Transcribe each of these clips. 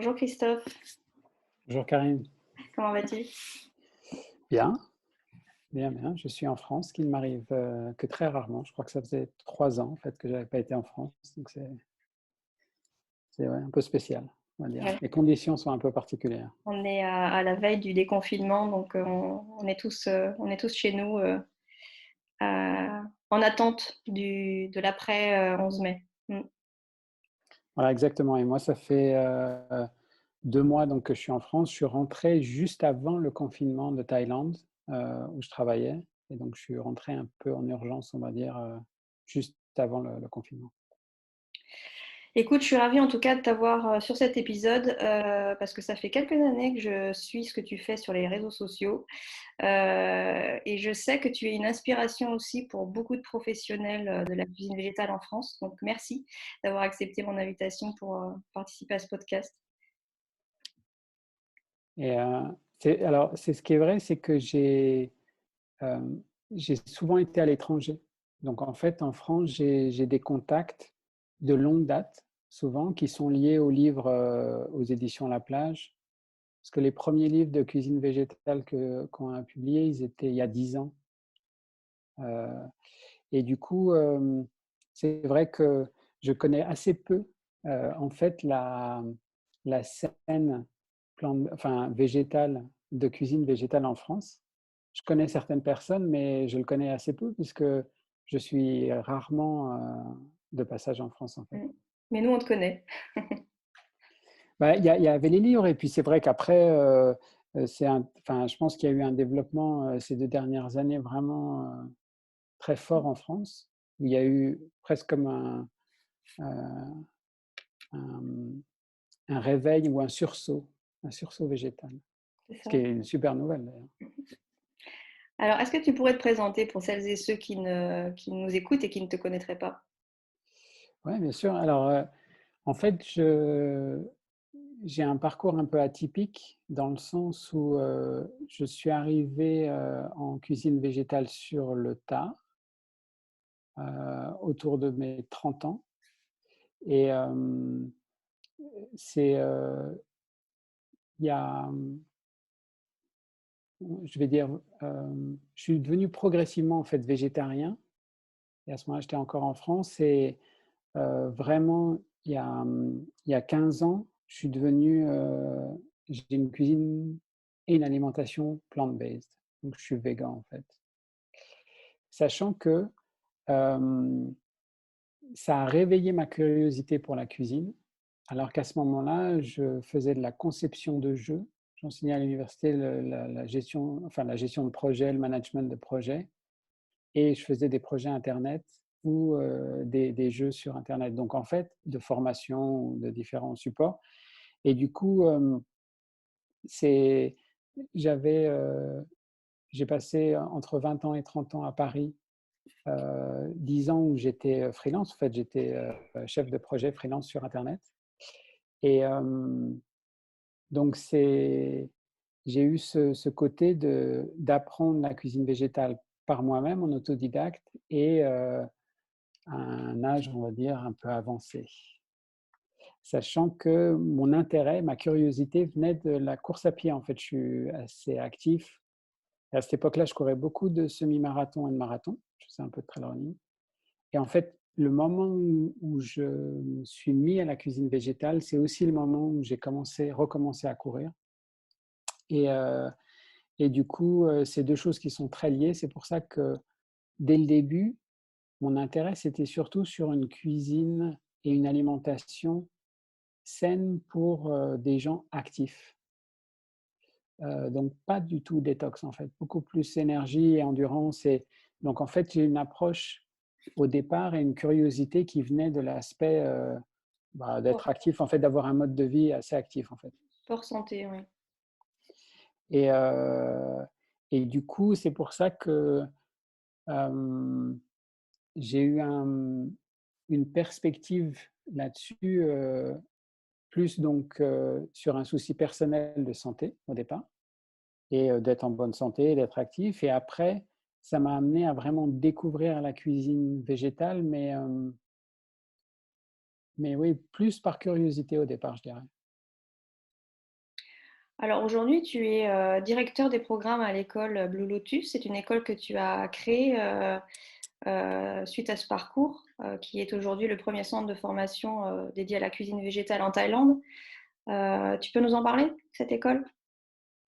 Bonjour Christophe, Bonjour Karine. comment vas-tu? Bien, bien, bien. Je suis en France, ce qui ne m'arrive que très rarement. Je crois que ça faisait 3 ans en fait que je n'avais pas été en France, donc c'est ouais, un peu spécial, on va dire. Ouais, Les conditions sont un peu particulières. on est à la veille du déconfinement, donc on est tous chez nous en attente de l'après 11 mai. Mm. Voilà, exactement. Et moi, ça fait 2 mois donc que je suis en France. Je suis rentré juste avant le confinement de Thaïlande, où je travaillais, et donc je suis rentré un peu en urgence, on va dire, juste avant le confinement. Écoute, je suis ravie en tout cas de t'avoir sur cet épisode parce que ça fait quelques années que je suis ce que tu fais sur les réseaux sociaux et je sais que tu es une inspiration aussi pour beaucoup de professionnels de la cuisine végétale en France. Donc merci d'avoir accepté mon invitation pour participer à ce podcast. Et c'est ce qui est vrai, c'est que j'ai souvent été à l'étranger. Donc en fait, en France, j'ai des contacts de longue date, souvent, qui sont liés aux livres, aux éditions La Plage. Parce que les premiers livres de cuisine végétale qu'on a publiés, ils étaient il y a 10 ans. Heu et du coup, c'est vrai que je connais assez peu, en fait, la scène végétale, de cuisine végétale en France. Je connais certaines personnes, mais je le connais assez peu puisque je suis rarement, de passage en France, en fait. Mm. Mais nous, on te connaît. Bah, il y avait les livres et puis c'est vrai qu'après, je pense qu'il y a eu un développement, ces 2 dernières années vraiment, très fort en France, où il y a eu presque comme heu, un un réveil ou un sursaut végétal. C'est Ce ça. qui est une super nouvelle d'ailleurs. Alors, est-ce que tu pourrais te présenter pour celles et ceux qui nous écoutent et qui ne te connaîtraient pas? Ouais, bien sûr. Alors, en fait, j'ai un parcours un peu atypique dans le sens où, je suis arrivé, en cuisine végétale sur le tard, autour de mes 30 ans et c'est, il y a, je vais dire, je suis devenu progressivement en fait végétarien et à ce moment-là, j'étais encore en France et vraiment il y a 15 ans, je suis devenu, j'ai une cuisine et une alimentation plant-based, donc je suis végan en fait. Sachant que, hem, ça a réveillé ma curiosité pour la cuisine, alors qu'à ce moment-là, je faisais de la conception de jeux. J'enseignais à l'université la gestion de projet, le management de projet et je faisais des projets internet ou des jeux sur internet. Donc en fait, de formation ou de différents supports et du coup, c'est j'avais, j'ai passé entre 20 ans et 30 ans à Paris, 10 ans où j'étais, freelance. En fait, j'étais, chef de projet freelance sur internet et donc j'ai eu ce côté d'apprendre la cuisine végétale par moi-même en autodidacte et à un âge, on va dire, un peu avancé. Sachant que mon intérêt, ma curiosité venait de la course à pied, en fait. Je suis assez actif et à cette époque-là, je courais beaucoup de semi-marathons et de marathons. Je faisais un peu de trail running et en fait, le moment où je me suis mis à la cuisine végétale, c'est aussi le moment où j'ai recommencé à courir et du coup, c'est 2 choses qui sont très liées. C'est pour ça que, dès le début, mon intérêt, c'était surtout sur une cuisine et une alimentation saine pour, des gens actifs. Donc pas du tout détox, en fait, beaucoup plus énergie et endurance et donc en fait, j'ai une approche au départ et une curiosité qui venait de l'aspect, Sport, d'être actif, en fait, d'avoir un mode de vie assez actif, en fait sport santé, oui. et du coup, c'est pour ça que, hem, j'ai eu une perspective là-dessus, plus donc sur un souci personnel de santé au départ et d'être en bonne santé, d'être actif et après, ça m'a amené à vraiment découvrir la cuisine végétale mais oui, plus par curiosité au départ, je dirais. Alors aujourd'hui, tu es directeur des programmes à l'école Blue Lotus. C'est une école que tu as créée suite à ce parcours, qui est aujourd'hui le premier centre de formation dédié à la cuisine végétale en Thaïlande. Tu peux nous en parler, cette école?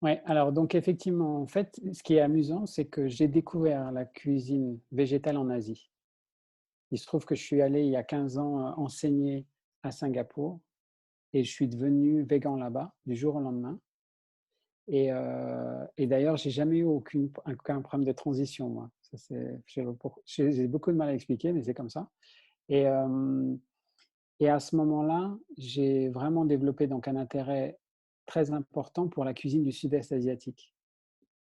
Ouais, alors donc effectivement, en fait, ce qui est amusant, c'est que j'ai découvert la cuisine végétale en Asie. Il se trouve que je suis allé il y a 15 ans enseigner à Singapour et je suis devenu végan là-bas du jour au lendemain. Et d'ailleurs, j'ai jamais eu aucun problème de transition, moi. Ça, j'ai beaucoup de mal à expliquer, mais c'est comme ça. Et, euh, et à ce moment-là, j'ai vraiment développé donc un intérêt très important pour la cuisine du sud-est asiatique.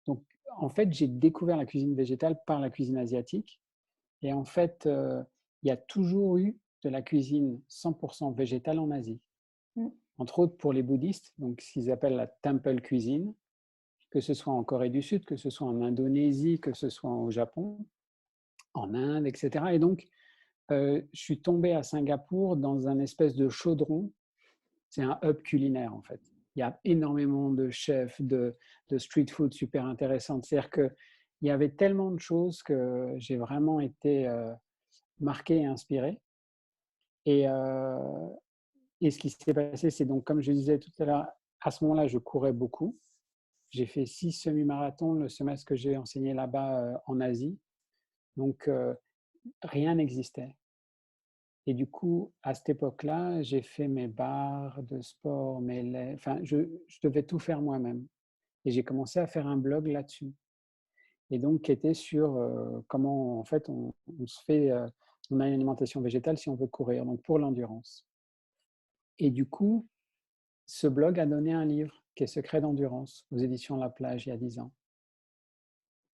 Donc, en fait, j'ai découvert la cuisine végétale par la cuisine asiatique. Et en fait, il y a toujours eu de la cuisine 100% végétale en Asie. Mm. Entre autres pour les bouddhistes, donc ce qu'ils appellent la temple cuisine, que ce soit en Corée du Sud, que ce soit en Indonésie, que ce soit au Japon, en Inde, etc. Et donc, je suis tombé à Singapour dans un espèce de chaudron. C'est un hub culinaire, en fait. Il y a énormément de chefs, de street food super intéressantes. C'est-à-dire qu'il y avait tellement de choses que j'ai vraiment été marqué et inspiré. Et, euh, et ce qui s'est passé, c'est donc, comme je disais tout à l'heure, à ce moment-là, je courais beaucoup. J'ai fait 6 semi-marathons le semestre que j'ai enseigné là-bas en Asie. Donc, rien n'existait. Et du coup, à cette époque-là, j'ai fait mes barres de sport, enfin, je devais tout faire moi-même. Et j'ai commencé à faire un blog là-dessus. Et donc, qui était sur comment, en fait, on se fait, on a une alimentation végétale si on veut courir, donc pour l'endurance. Et du coup, ce blog a donné un livre qui est Secret d'endurance aux éditions La Plage il y a 10 ans.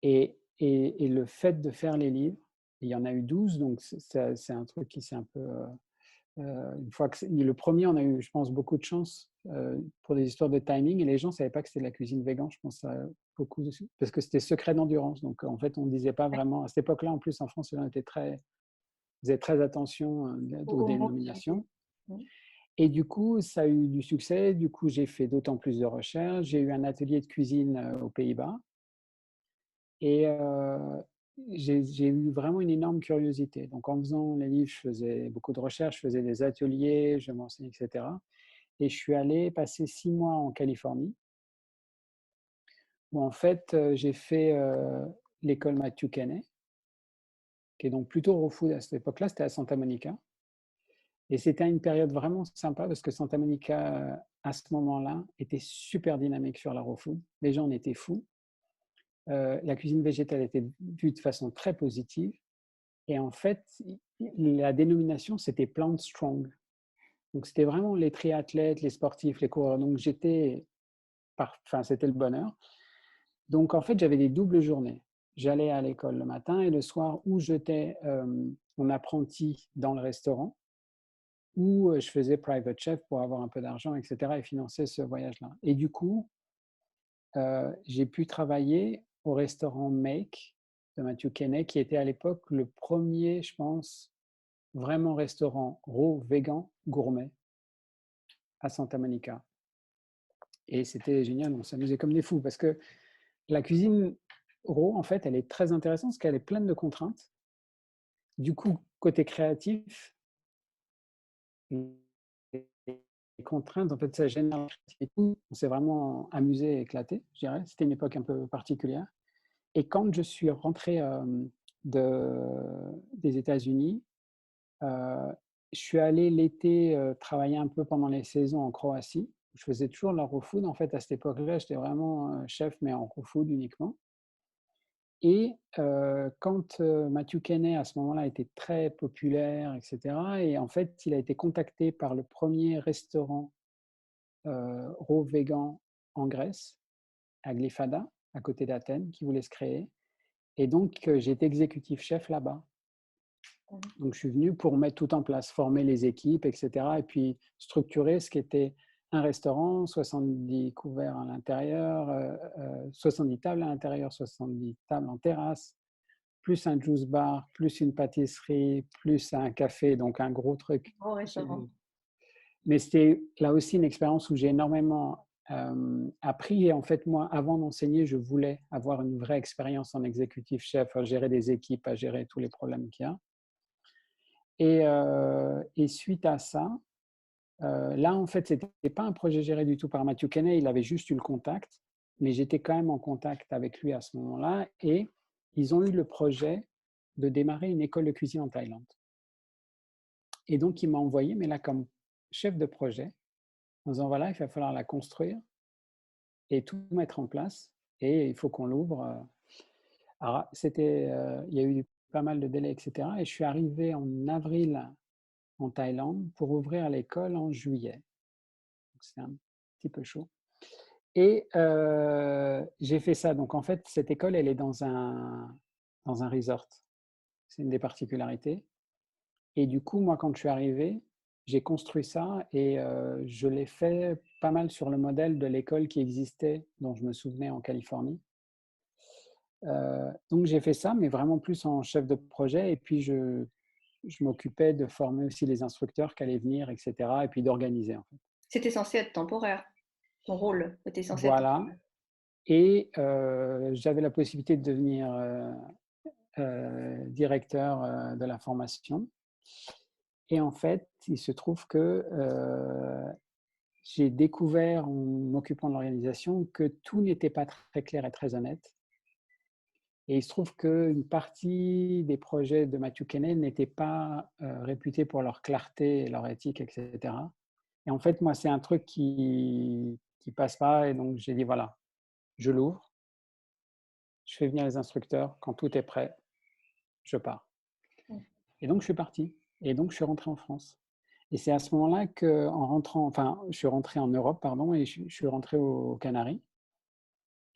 Et le fait de faire les livres, il y en a eu 12, donc c'est un truc qui s'est un peu... une fois que le premier, on a eu, je pense, beaucoup de chance pour des histoires de timing, et les gens ne savaient pas que c'était de la cuisine végane, je pense, beaucoup dessus, parce que c'était secret d'endurance. Donc, en fait, on ne disait pas vraiment... À cette époque-là, en plus, en France, les gens faisaient très attention aux Au mot. dénominations. Mm. Et du coup, ça a eu du succès. Du coup, j'ai fait d'autant plus de recherches. J'ai eu un atelier de cuisine aux Pays-Bas. Et j'ai eu vraiment une énorme curiosité. Donc, en faisant les livres, je faisais beaucoup de recherches, je faisais des ateliers, je m'enseignais, etc. Et je suis allé passer 6 mois en Californie, où en fait, j'ai fait l'école Matthew Kenney, qui est donc plutôt raw food à cette époque-là, c'était à Santa Monica. Et c'était une période vraiment sympa parce que Santa Monica, à ce moment-là, était super dynamique sur la raw food. Les gens en étaient fous. La cuisine végétale était vue de façon très positive. Et en fait, la dénomination, c'était Plant Strong. Donc, c'était vraiment les triathlètes, les sportifs, les coureurs. Donc, enfin, c'était le bonheur. Donc, en fait, j'avais des doubles journées. J'allais à l'école le matin et le soir, où j'étais mon apprenti dans le restaurant, où je faisais private chef pour avoir un peu d'argent, etc., et financer ce voyage-là. Et du coup, j'ai pu travailler au restaurant Make de Matthew Kenney, qui était à l'époque le premier, je pense, vraiment restaurant raw, vegan, gourmet à Santa Monica. Et c'était génial, on s'amusait comme des fous parce que la cuisine raw, en fait, elle est très intéressante parce qu'elle est pleine de contraintes. Du coup, côté créatif, les contraintes, en fait, ça génère la créativité. On s'est vraiment amusé et éclaté, je dirais. C'était une époque un peu particulière. Et quand je suis rentré des États-Unis, je suis allé l'été travailler un peu pendant les saisons en Croatie. Je faisais toujours de la raw food. En fait, à cette époque-là, j'étais vraiment chef, mais en raw food uniquement. Et quand Matthew Kenney, à ce moment-là, était très populaire, etc. Et en fait, il a été contacté par le premier restaurant raw vegan en Grèce, à Glyfada, à côté d'Athènes, qui voulait se créer. Et donc, j'ai été exécutif chef là-bas. Donc, je suis venu pour mettre tout en place, former les équipes, etc. Et puis, structurer ce qui était un restaurant, 70 couverts à l'intérieur, 70 tables à l'intérieur, 70 tables en terrasse, plus un juice bar, plus une pâtisserie, plus un café, donc un gros truc. Au restaurant. Mais c'était là aussi une expérience où j'ai énormément appris. Et en fait, moi, avant d'enseigner, je voulais avoir une vraie expérience en exécutif chef, à gérer des équipes, à gérer tous les problèmes qu'il y a. Et suite à ça, là, en fait, c'était pas un projet géré du tout par Matthew Kenney, il avait juste eu le contact, mais j'étais quand même en contact avec lui à ce moment-là. Et ils ont eu le projet de démarrer une école de cuisine en Thaïlande. Et donc, il m'a envoyé, mais là, comme chef de projet, en disant, voilà, il va falloir la construire et tout mettre en place, et il faut qu'on l'ouvre. Alors, il y a eu pas mal de délais, etc. Et je suis arrivé en avril en Thaïlande pour ouvrir l'école en juillet. Donc, c'est un petit peu chaud. Et j'ai fait ça. Donc, en fait, cette école, elle est dans un resort. C'est une des particularités. Et du coup, moi, quand je suis arrivé, j'ai construit ça et je l'ai fait pas mal sur le modèle de l'école qui existait, dont je me souvenais en Californie. Donc, j'ai fait ça, mais vraiment plus en chef de projet. Et puis, je m'occupais de former aussi les instructeurs qui allaient venir, etc. Et puis d'organiser, en fait. C'était censé être temporaire. Ton rôle était censé être Voilà. temporaire. Et j'avais la possibilité de devenir directeur de la formation. Et en fait, il se trouve que j'ai découvert en m'occupant de l'organisation que tout n'était pas très clair et très honnête. Et il se trouve qu'une partie des projets de Matthew Kenney n'étaient pas réputés pour leur clarté, leur éthique, etc. Et en fait, moi, c'est un truc qui passe pas. Et donc, j'ai dit, voilà, je l'ouvre, je fais venir les instructeurs. Quand tout est prêt, je pars. Et donc, je suis parti. Et donc, je suis rentré en France. Et c'est à ce moment-là qu'en rentrant, enfin, je suis rentré en Europe, pardon, et je suis rentré aux Canaries.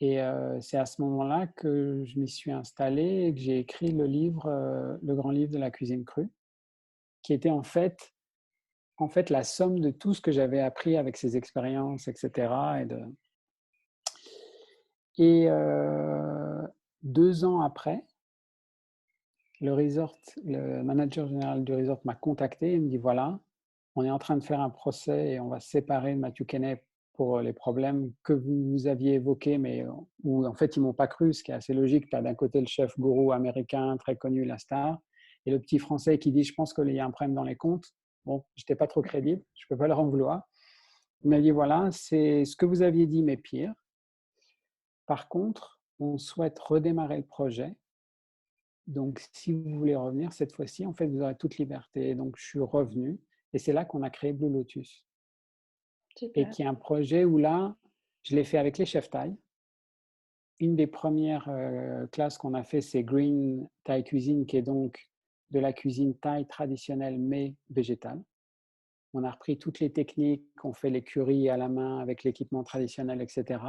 Et c'est à ce moment-là que je m'y suis installé et que j'ai écrit le livre, le grand livre de la cuisine crue, qui était en fait la somme de tout ce que j'avais appris avec ces expériences, etc. Et 2 ans après, le manager général du resort m'a contacté et me dit, voilà, on est en train de faire un procès et on va se séparer de Matthew Kenney pour les problèmes que vous aviez évoqués, mais où en fait ils m'ont pas cru, ce qui est assez logique. Tu as d'un côté le chef gourou américain très connu, la star, et le petit français qui dit, je pense qu'il y a un problème dans les comptes. Bon, j'étais pas trop crédible, je peux pas leur en vouloir. Il m'a dit, voilà, c'est ce que vous aviez dit, mais pire. Par contre, on souhaite redémarrer le projet. Donc, si vous voulez revenir cette fois-ci, en fait, vous aurez toute liberté. Et donc, je suis revenu et c'est là qu'on a créé Blue Lotus. Et Super. qui est un projet où là, je l'ai fait avec les chefs thaï. Une des premières classes qu'on a fait, c'est Green Thai Cuisine, qui est donc de la cuisine thaï traditionnelle mais végétale. On a repris toutes les techniques, on fait les currys à la main avec l'équipement traditionnel, etc.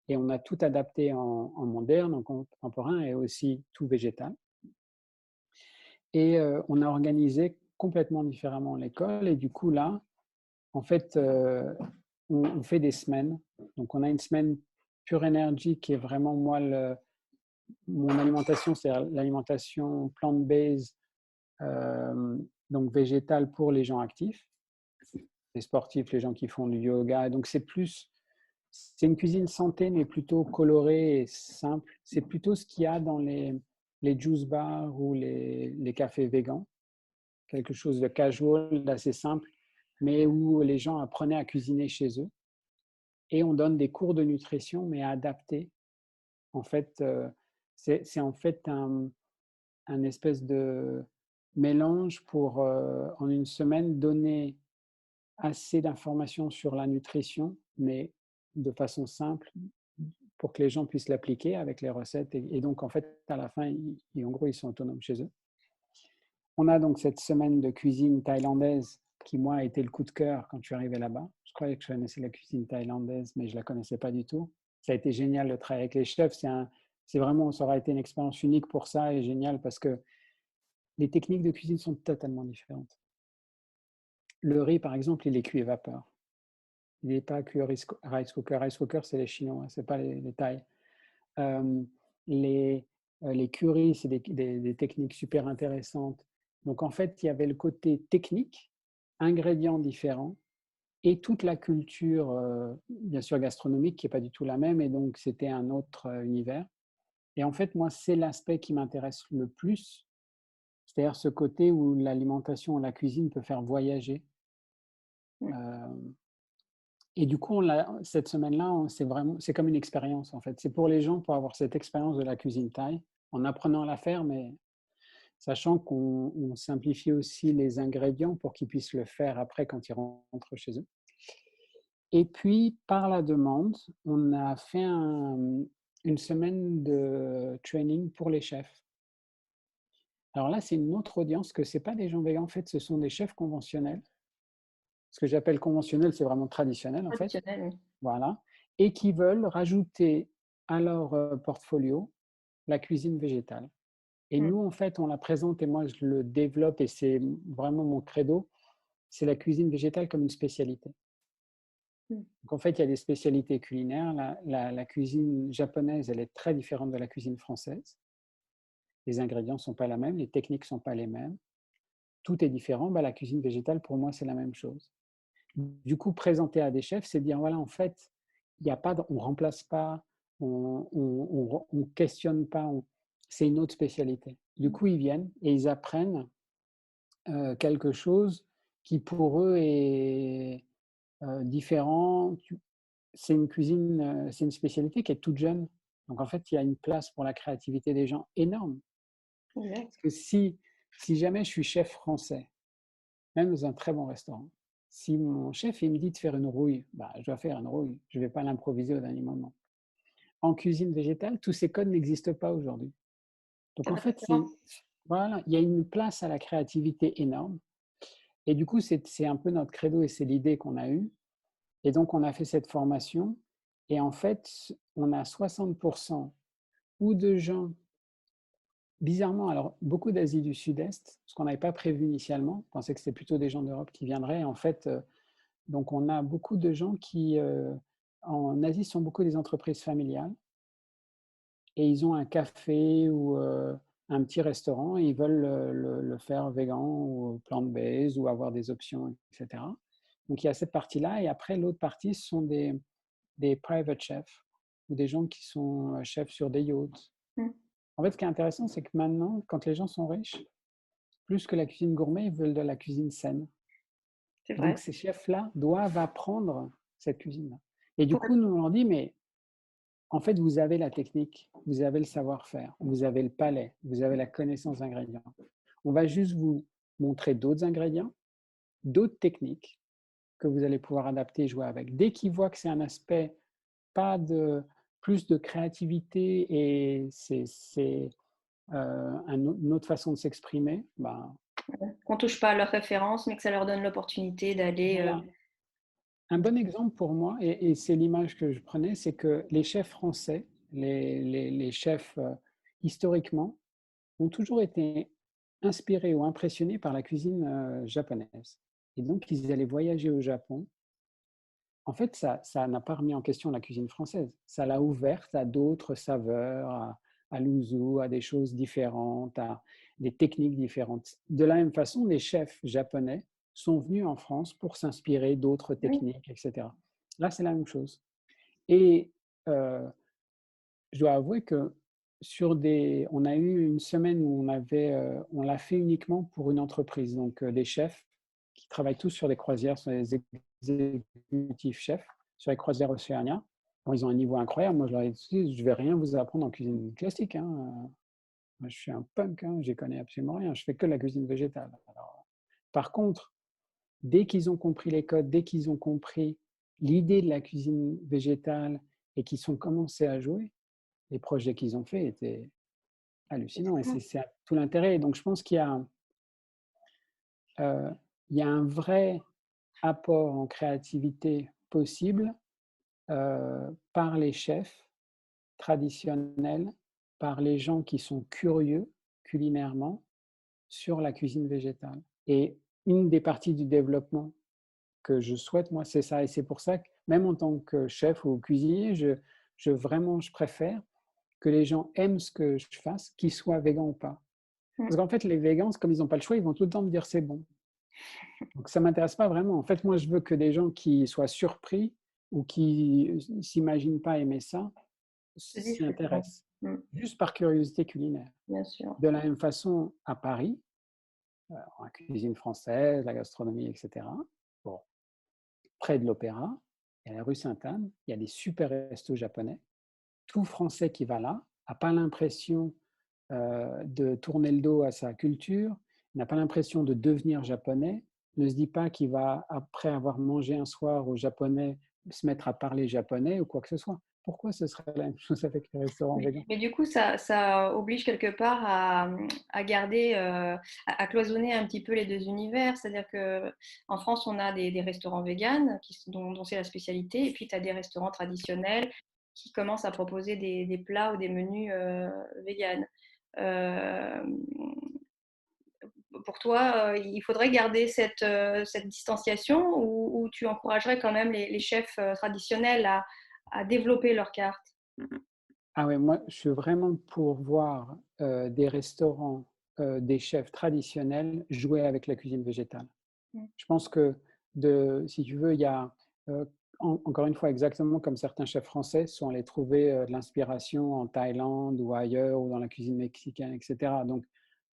Et on a tout adapté en moderne, en contemporain et aussi tout végétal. Et on a organisé complètement différemment l'école. Et du coup, là, en fait, on fait des semaines. Donc, on a une semaine Pure Energy qui est vraiment, moi, mon alimentation, c'est l'alimentation plant-based, donc végétale pour les gens actifs, les sportifs, les gens qui font du yoga. Et donc, c'est une cuisine santé, mais plutôt colorée et simple. C'est plutôt ce qu'il y a dans les juice bars ou les cafés végans. Quelque chose de casual, d'assez simple, mais où les gens apprenaient à cuisiner chez eux. Et on donne des cours de nutrition, mais adaptés. En fait, c'est en fait un espèce de mélange pour, en une semaine, donner assez d'informations sur la nutrition, mais de façon simple, pour que les gens puissent l'appliquer avec les recettes. Et donc, en fait, à la fin, en gros, ils sont autonomes chez eux. On a donc cette semaine de cuisine thaïlandaise qui, moi, a été le coup de cœur quand je suis arrivé là-bas. Je croyais que je connaissais la cuisine thaïlandaise, mais je ne la connaissais pas du tout. Ça a été génial de travailler avec les chefs. C'est vraiment, ça aura été une expérience unique pour ça et génial parce que les techniques de cuisine sont totalement différentes. Le riz, par exemple, il est cuit à vapeur. Il n'est pas cuit au rice cooker. Rice cooker, c'est les Chinois, ce n'est pas les Thaïs. Euh, les, les currys, c'est des techniques super intéressantes. Donc, en fait, il y avait le côté technique, ingrédients différents, et toute la culture, bien sûr gastronomique qui est pas du tout la même et donc c'était un autre, univers et en fait, moi, c'est l'aspect qui m'intéresse le plus, c'est-à-dire ce côté où l'alimentation, la cuisine peut faire voyager, Mmh. hem et du coup, on l'a cette semaine-là, c'est comme une expérience, en fait. C'est pour les gens pour avoir cette expérience de la cuisine thaï, en apprenant à la faire, mais sachant qu'on simplifie aussi les ingrédients pour qu'ils puissent le faire après quand ils rentrent chez eux. Et puis, par la demande, on a fait une semaine de training pour les chefs. Alors là, c'est une autre audience que c'est pas des gens végans, en fait, ce sont des chefs conventionnels. Ce que j'appelle conventionnel, c'est vraiment traditionnel, en fait, Traditionnel, oui. voilà, et qui veulent rajouter à leur, portfolio la cuisine végétale. Et Mmh. nous, en fait, on la présente et moi, je le développe et c'est vraiment mon credo, c'est la cuisine végétale comme une spécialité. Mmh. Donc en fait, il y a des spécialités culinaires. La cuisine japonaise, elle est très différente de la cuisine française. Les ingrédients ne sont pas la même, les techniques ne sont pas les mêmes. Tout est différent. Bah, la cuisine végétale, pour moi, c'est la même chose. Du coup, présenter à des chefs, c'est dire, voilà, en fait, il y a pas on ne remplace pas, on questionne pas, c'est une autre spécialité. Du Mmh. coup, ils viennent et ils apprennent quelque chose qui pour eux est différent. C'est une cuisine, c'est une spécialité qui est toute jeune. Donc en fait, il y a une place pour la créativité des gens énorme. Exact. Parce que si jamais je suis chef français, même dans un très bon restaurant, si mon chef il me dit de faire une rouille, bah, je dois faire une rouille. Je ne vais pas l'improviser au dernier moment. En cuisine végétale, tous ces codes n'existent pas aujourd'hui. Donc C'est en pas fait, différent. voilà, il y a une place à la créativité énorme. Et du coup, c'est un peu notre credo et c'est l'idée qu'on a eue. Et donc, on a fait cette formation et en fait, on a 60 ou de gens bizarrement, alors beaucoup d'Asie du Sud-Est, ce qu'on n'avait pas prévu initialement. On pensait que c'était plutôt des gens d'Europe qui viendraient. En fait, donc on a beaucoup de gens qui, en Asie, sont beaucoup des entreprises familiales et ils ont un café ou, un petit restaurant et ils veulent le faire végan ou plant-based ou avoir des options et cetera. Donc il y a cette partie-là et après l'autre partie, ce sont des private chefs ou des gens qui sont, chefs sur des yachts. Mmh. En fait, ce qui est intéressant, c'est que maintenant, quand les gens sont riches, plus que la cuisine gourmet, ils veulent de la cuisine saine. C'est Et donc vrai. ces chefs-là doivent apprendre cette cuisine-là. Et du Pour coup, nous, on leur dit: «Mais en fait, vous avez la technique, vous avez le savoir-faire, vous avez le palais, vous avez la connaissance d'ingrédients. On va juste vous montrer d'autres ingrédients, d'autres techniques que vous allez pouvoir adapter et jouer avec». Dès qu'ils voient que c'est un aspect pas de plus de créativité et c'est, une autre façon de s'exprimer, ben, qu'on touche pas à leurs références, mais que ça leur donne l'opportunité d'aller, voilà. Un bon exemple pour moi et c'est l'image que je prenais, c'est que les chefs français, les chefs, historiquement, ont toujours été inspirés ou impressionnés par la cuisine, japonaise et donc ils allaient voyager au Japon. En fait, ça n'a pas remis en question la cuisine française. Ça l'a ouverte à d'autres saveurs, à l'uzu, à des choses différentes, à des techniques différentes. De la même façon, les chefs japonais sont venus en France pour s'inspirer d'autres oui, techniques et cetera. Là, c'est la même chose et heu, je dois avouer que on a eu une semaine où on l'a fait uniquement pour une entreprise, donc des chefs qui travaillent tous sur des croisières, sont des exécutifs chefs sur les croisières Océania. Bon, ils ont un niveau incroyable. Moi, je leur ai dit: «Je vais rien vous apprendre en cuisine classique, hein, moi je suis un punk, hein, j'y connais absolument rien, je fais que de la cuisine végétale». Alors, par contre, dès qu'ils ont compris les codes, dès qu'ils ont compris l'idée de la cuisine végétale et qu'ils ont commencé à jouer, les projets qu'ils ont faits étaient hallucinants et effectivement. c'est tout l'intérêt. Donc je pense heu, il y a un vrai apport en créativité possible, par les chefs traditionnels, par les gens qui sont curieux culinairement sur la cuisine végétale et une des parties du développement que je souhaite, moi, c'est ça et c'est pour ça que même en tant que chef ou cuisinier, je préfère que les gens aiment ce que je fasse, qu'ils soient végans ou pas. Mmh. Parce qu'en fait, les végans, comme ils ont pas le choix, ils vont tout le temps me dire: «C'est bon». Donc ça m'intéresse pas vraiment. En fait, moi, je veux que des gens qui soient surpris ou qui s'imaginent pas aimer ça, Se disent s'y que c'est bon. intéressent, Mmh, juste par curiosité culinaire. bien sûr. De la même façon, à Paris, la cuisine française, la gastronomie, et cetera. Bon, près de l'Opéra, il y a la rue Sainte-Anne, il y a des super restos japonais. Tout Français qui va là a pas l'impression, de tourner le dos à sa culture, n'a pas l'impression de devenir japonais, ne se dit pas qu'il va, après avoir mangé un soir au japonais, se mettre à parler japonais ou quoi que ce soit. Pourquoi ce serait la même chose avec les restaurants végans? Mais du coup, ça oblige quelque part à garder, à cloisonner un petit peu les 2 univers. C'est-à-dire qu'en France, on a des restaurants véganes dont c'est la spécialité et puis tu as des restaurants traditionnels qui commencent à proposer des plats ou des menus, véganes. Hem, pour toi, il faudrait garder cette distanciation ou tu encouragerais quand même les chefs, traditionnels à développer leur carte? Ah ouais, moi, je suis vraiment pour voir, des restaurants, des chefs traditionnels jouer avec la cuisine végétale. Mmh. Je pense que si tu veux, il y a, encore une fois, exactement comme certains chefs français sont allés trouver, de l'inspiration en Thaïlande ou ailleurs ou dans la cuisine mexicaine et cetera. Donc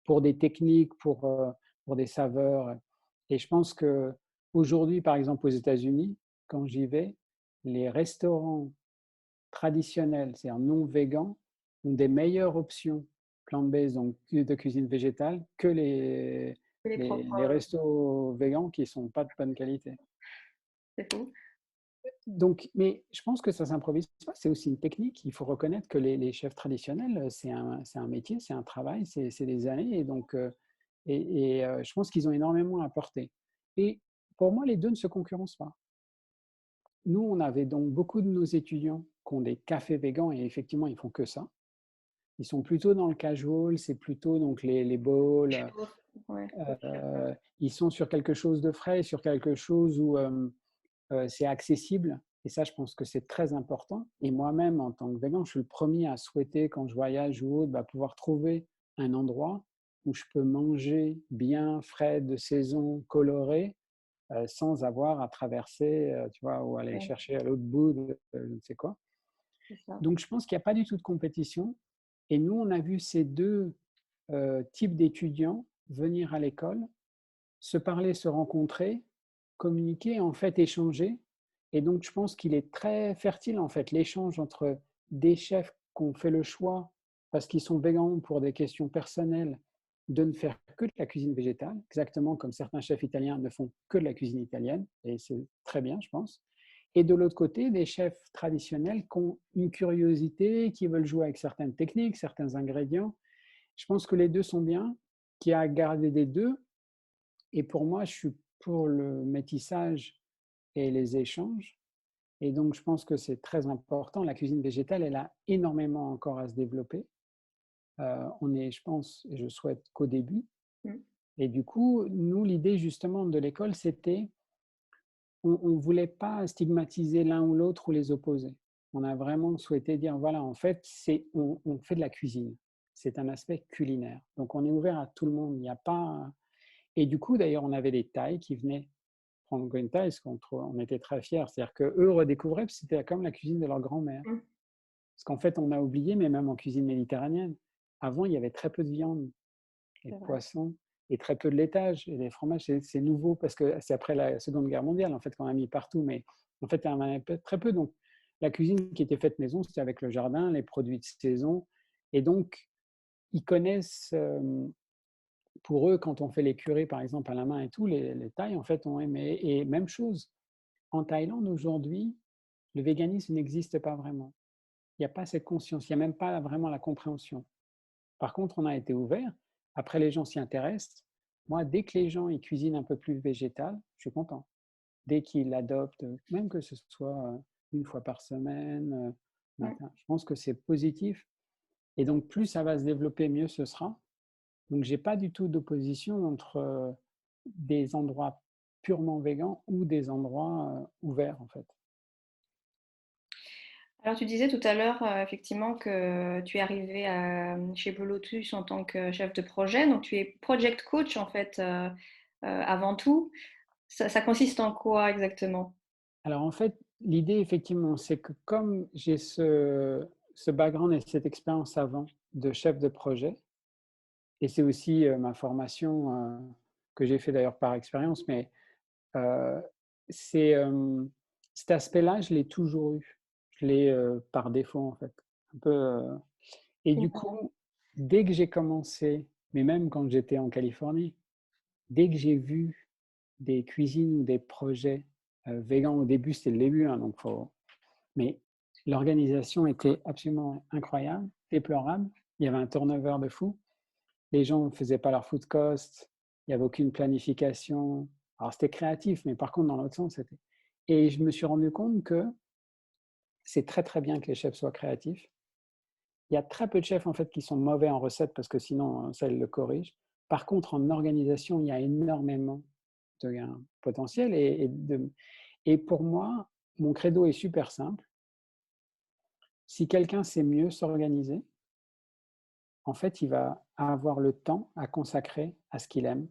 pour des techniques, pour des saveurs, et je pense qu'aujourd'hui, par exemple, aux États-Unis, quand j'y vais, les restaurants traditionnels, c'est-à-dire non végans, ont des meilleures options plant-based, donc de cuisine végétale, que Que les les propres, restos végans qui sont pas de bonne qualité. c'est fou. Donc, mais je pense que ça s'improvise pas, c'est aussi une technique. Il faut reconnaître que les chefs traditionnels, c'est un métier, c'est un travail, c'est des années, et donc je pense qu'ils ont énormément à apporter. Et pour moi, les 2 ne se concurrencent pas. Nous, on avait donc beaucoup de nos étudiants qui ont des cafés végans et effectivement, ils font que ça. Ils sont plutôt dans le casual, c'est plutôt donc les bowls, Ouais, ils sont sur quelque chose de frais, sur quelque chose où, c'est accessible, et ça, je pense que c'est très important. Et moi-même, en tant que végan, je suis le premier à souhaiter, quand je voyage ou autre, bah, pouvoir trouver un endroit où je peux manger bien, frais, de saison, coloré, sans avoir à traverser, tu vois? Ou aller ouais, chercher à l'autre bout de je ne sais quoi. c'est ça. Donc je pense qu'il y a pas du tout de compétition, et nous, on a vu ces 2 types d'étudiants venir à l'école, se parler, se rencontrer, communiquer, en fait, échanger. Et donc, je pense qu'il est très fertile, en fait, l'échange entre des chefs qui ont fait le choix, parce qu'ils sont végans pour des questions personnelles, de ne faire que de la cuisine végétale, exactement comme certains chefs italiens ne font que de la cuisine italienne, et c'est très bien, je pense. Et de l'autre côté, des chefs traditionnels qui ont une curiosité, qui veulent jouer avec certaines techniques, certains ingrédients. Je pense que les 2 sont bien, qu'il y a à garder des 2. Et pour moi, je suis pour le métissage et les échanges, et donc je pense que c'est très important. La cuisine végétale, elle a énormément encore à se développer. On est, je pense, et je souhaite qu'au début, Mmh. et du coup, nous, l'idée justement de l'école, c'était, on ne voulait pas stigmatiser l'un ou l'autre ou les opposer. On a vraiment souhaité dire, voilà, en fait, on fait de la cuisine. C'est un aspect culinaire. Donc on est ouvert à tout le monde. Il n'y a pas. Et du coup, d'ailleurs, on avait des Thaïs qui venaient prendre Green Thaïs, parce on était très fiers. C'est-à-dire qu'eux redécouvraient, que c'était comme la cuisine de leur grand-mère. Mmh. Parce qu'en fait, on a oublié, mais même en cuisine méditerranéenne, avant, il y avait très peu de viande et C'est de vrai. poisson, et très peu de laitage. Et les fromages, c'est nouveau, parce que c'est après la Seconde Guerre mondiale, en fait, qu'on a mis partout. Mais en fait, il y en avait très peu. Donc, la cuisine qui était faite maison, c'était avec le jardin, les produits de saison. Et donc, ils connaissent, pour eux, quand on fait les currys, par exemple, à la main et tout, les Thaïs, en fait, ont aimé. Et même chose, en Thaïlande, aujourd'hui, le véganisme n'existe pas vraiment. Il n'y a pas cette conscience, il n'y a même pas vraiment la compréhension. Par contre, on a été ouvert. Après, les gens s'y intéressent. Moi, dès que les gens ils cuisinent un peu plus végétal, je suis content. Dès qu'ils l'adoptent, même que ce soit une fois par semaine, Mmh. matin, je pense que c'est positif. Et donc, plus ça va se développer, mieux ce sera. Donc, j'ai pas du tout d'opposition entre des endroits purement végans ou des endroits ouverts, en fait. Alors tu disais tout à l'heure, effectivement que tu es arrivé chez Blue Lotus en tant que chef de projet, donc tu es project coach en fait, avant tout. Ça consiste en quoi exactement? Alors en fait, l'idée effectivement, c'est que comme j'ai ce background et cette expérience avant de chef de projet, et c'est aussi, ma formation, que j'ai fait d'ailleurs par expérience, mais Heu, c'est, cet aspect-là, je l'ai toujours eu. Je l'ai, par défaut, en fait. Un peu, et du coup, dès que j'ai commencé, mais même quand j'étais en Californie, dès que j'ai vu des cuisines ou des projets, végans, au début, c'était le début, hein, donc mais l'organisation était absolument incroyable, déplorable. Il y avait un turnover de fou. Les gens ne faisaient pas leur food cost, il y avait aucune planification. Alors c'était créatif, mais par contre dans l'autre sens, c'était et je me suis rendu compte que c'est très, très bien que les chefs soient créatifs. Il y a très peu de chefs en fait qui sont mauvais en recette parce que sinon, ça ils le corrigent. Par contre, en organisation, il y a énormément de gains potentiels et pour moi, mon credo est super simple. Si quelqu'un sait mieux s'organiser, en fait, il va avoir le temps à consacrer à ce qu'il aime,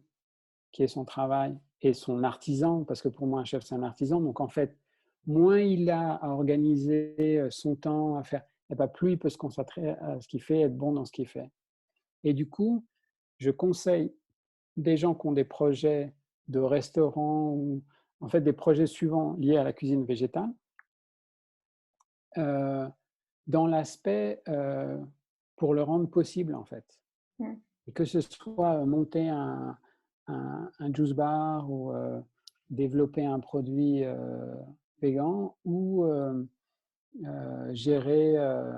qui est son travail et son artisan, parce que pour moi, un chef, c'est un artisan. Donc, en fait, moins il a à organiser son temps, à faire, et ben, plus il peut se concentrer à ce qu'il fait, être bon dans ce qu'il fait. Et du coup, je conseille des gens qui ont des projets de restaurants ou en fait des projets suivants liés à la cuisine végétale, euh, dans l'aspect pour le rendre possible, en fait. Mmh. Et que ce soit monter un juice bar ou développer un produit végan ou gérer,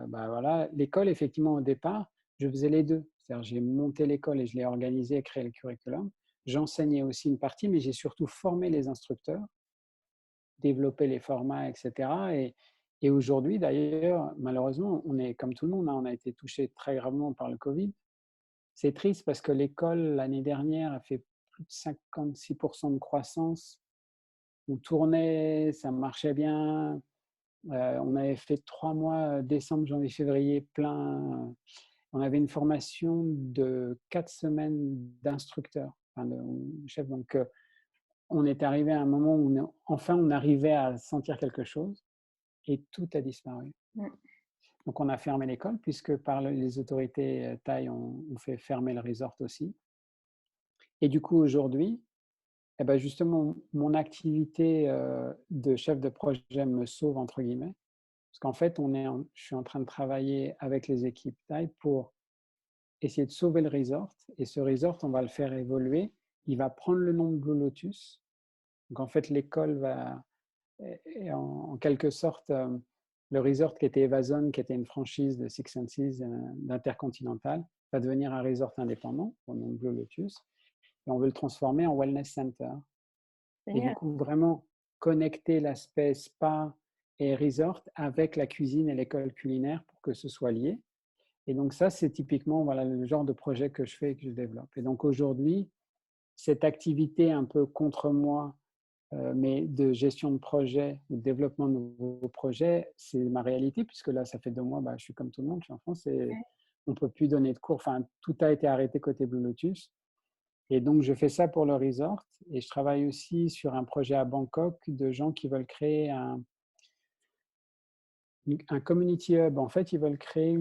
bah voilà, l'école, effectivement, au départ, je faisais les deux. C'est-à-dire, j'ai monté l'école et je l'ai organisée, créé le curriculum. J'enseignais aussi une partie, mais j'ai surtout formé les instructeurs, développé les formats, etc. Et aujourd'hui, d'ailleurs, malheureusement, on est comme tout le monde, hein, on a été touché très gravement par le Covid. C'est triste parce que l'école, l'année dernière, a fait plus de 56% de croissance. On tournait, ça marchait bien. On avait fait 3 mois, décembre, janvier, février, plein. On avait une formation de 4 semaines d'instructeurs, enfin de chef. Donc, on est arrivé à un moment où enfin, on arrivait à sentir quelque chose et tout a disparu. Mmh. Donc, on a fermé l'école puisque par les autorités thaï, on fait fermer le resort aussi. Et du coup, aujourd'hui, eh ben, justement, mon activité, de chef de projet «me sauve» entre guillemets, parce qu'en fait, je suis en train de travailler avec les équipes thaï pour essayer de sauver le resort et ce resort, on va le faire évoluer. Il va prendre le nom de Blue Lotus. Donc en fait, l'école va est en quelque sorte, le resort qui était Evazone, qui était une franchise de Six Senses, d'Intercontinental, va devenir un resort indépendant au nom de Blue Lotus et on veut le transformer en wellness center. Et du Génial. coup, vraiment connecter l'aspect spa et resort avec la cuisine et l'école culinaire pour que ce soit lié. Et donc ça, c'est typiquement voilà, le genre de projet que je fais et que je développe. Et donc aujourd'hui, cette activité un peu contre moi, mais de gestion de projet ou de développement de nouveaux projets, c'est ma réalité puisque là, ça fait 2 mois, bah, je suis comme tout le monde, je suis en France et Ouais. on ne peut plus donner de cours. Enfin, tout a été arrêté côté Blue Lotus. Et donc, je fais ça pour le resort et je travaille aussi sur un projet à Bangkok de gens qui veulent créer un community hub. En fait, ils veulent créer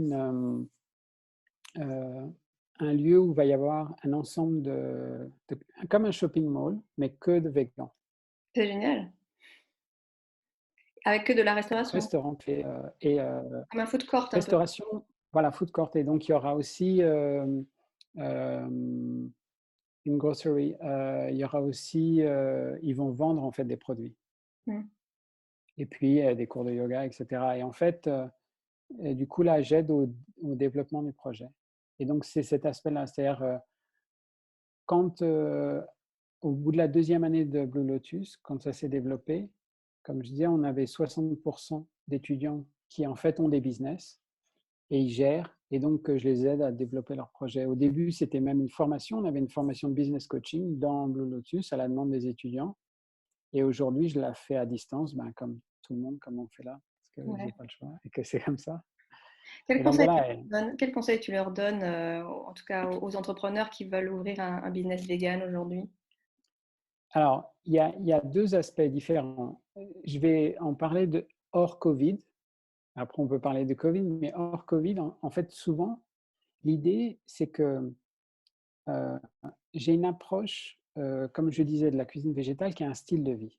un lieu où il va y avoir un ensemble comme un shopping mall, mais que de végans. C'est génial. Avec que de la Donc, restauration? restaurant Comme un food court un peu? restauration, voilà, food court. Et donc, il y aura aussi une grocery. Il y aura aussi, ils vont vendre en fait des produits. Mmh. Et puis, des cours de yoga, etc. Et en fait, et du coup, là, j'aide au développement du projet. Et donc, c'est cet aspect-là. C'est-à-dire, quand, au bout de la deuxième année de Blue Lotus, quand ça s'est développé, comme je disais, on avait 60% d'étudiants qui, en fait, ont des business et ils gèrent. Et donc, je les aide à développer leur projet. Au début, c'était même une formation. On avait une formation de business coaching dans Blue Lotus à la demande des étudiants. Et aujourd'hui, je la fais à distance, ben, comme tout le monde, comme on fait là, parce que j'ai Ouais. pas le choix et que c'est comme ça. Quels Et donc conseils tu voilà. leur donnes quels conseils tu leur donnes, en tout cas aux entrepreneurs qui veulent ouvrir un business vegan aujourd'hui? Alors, il y a 2 aspects différents. Je vais en parler de hors Covid. Après, on peut parler de Covid, mais hors Covid, en fait, souvent, l'idée, c'est que, heu, j'ai une approche, comme je disais, de la cuisine végétale qui est un style de vie.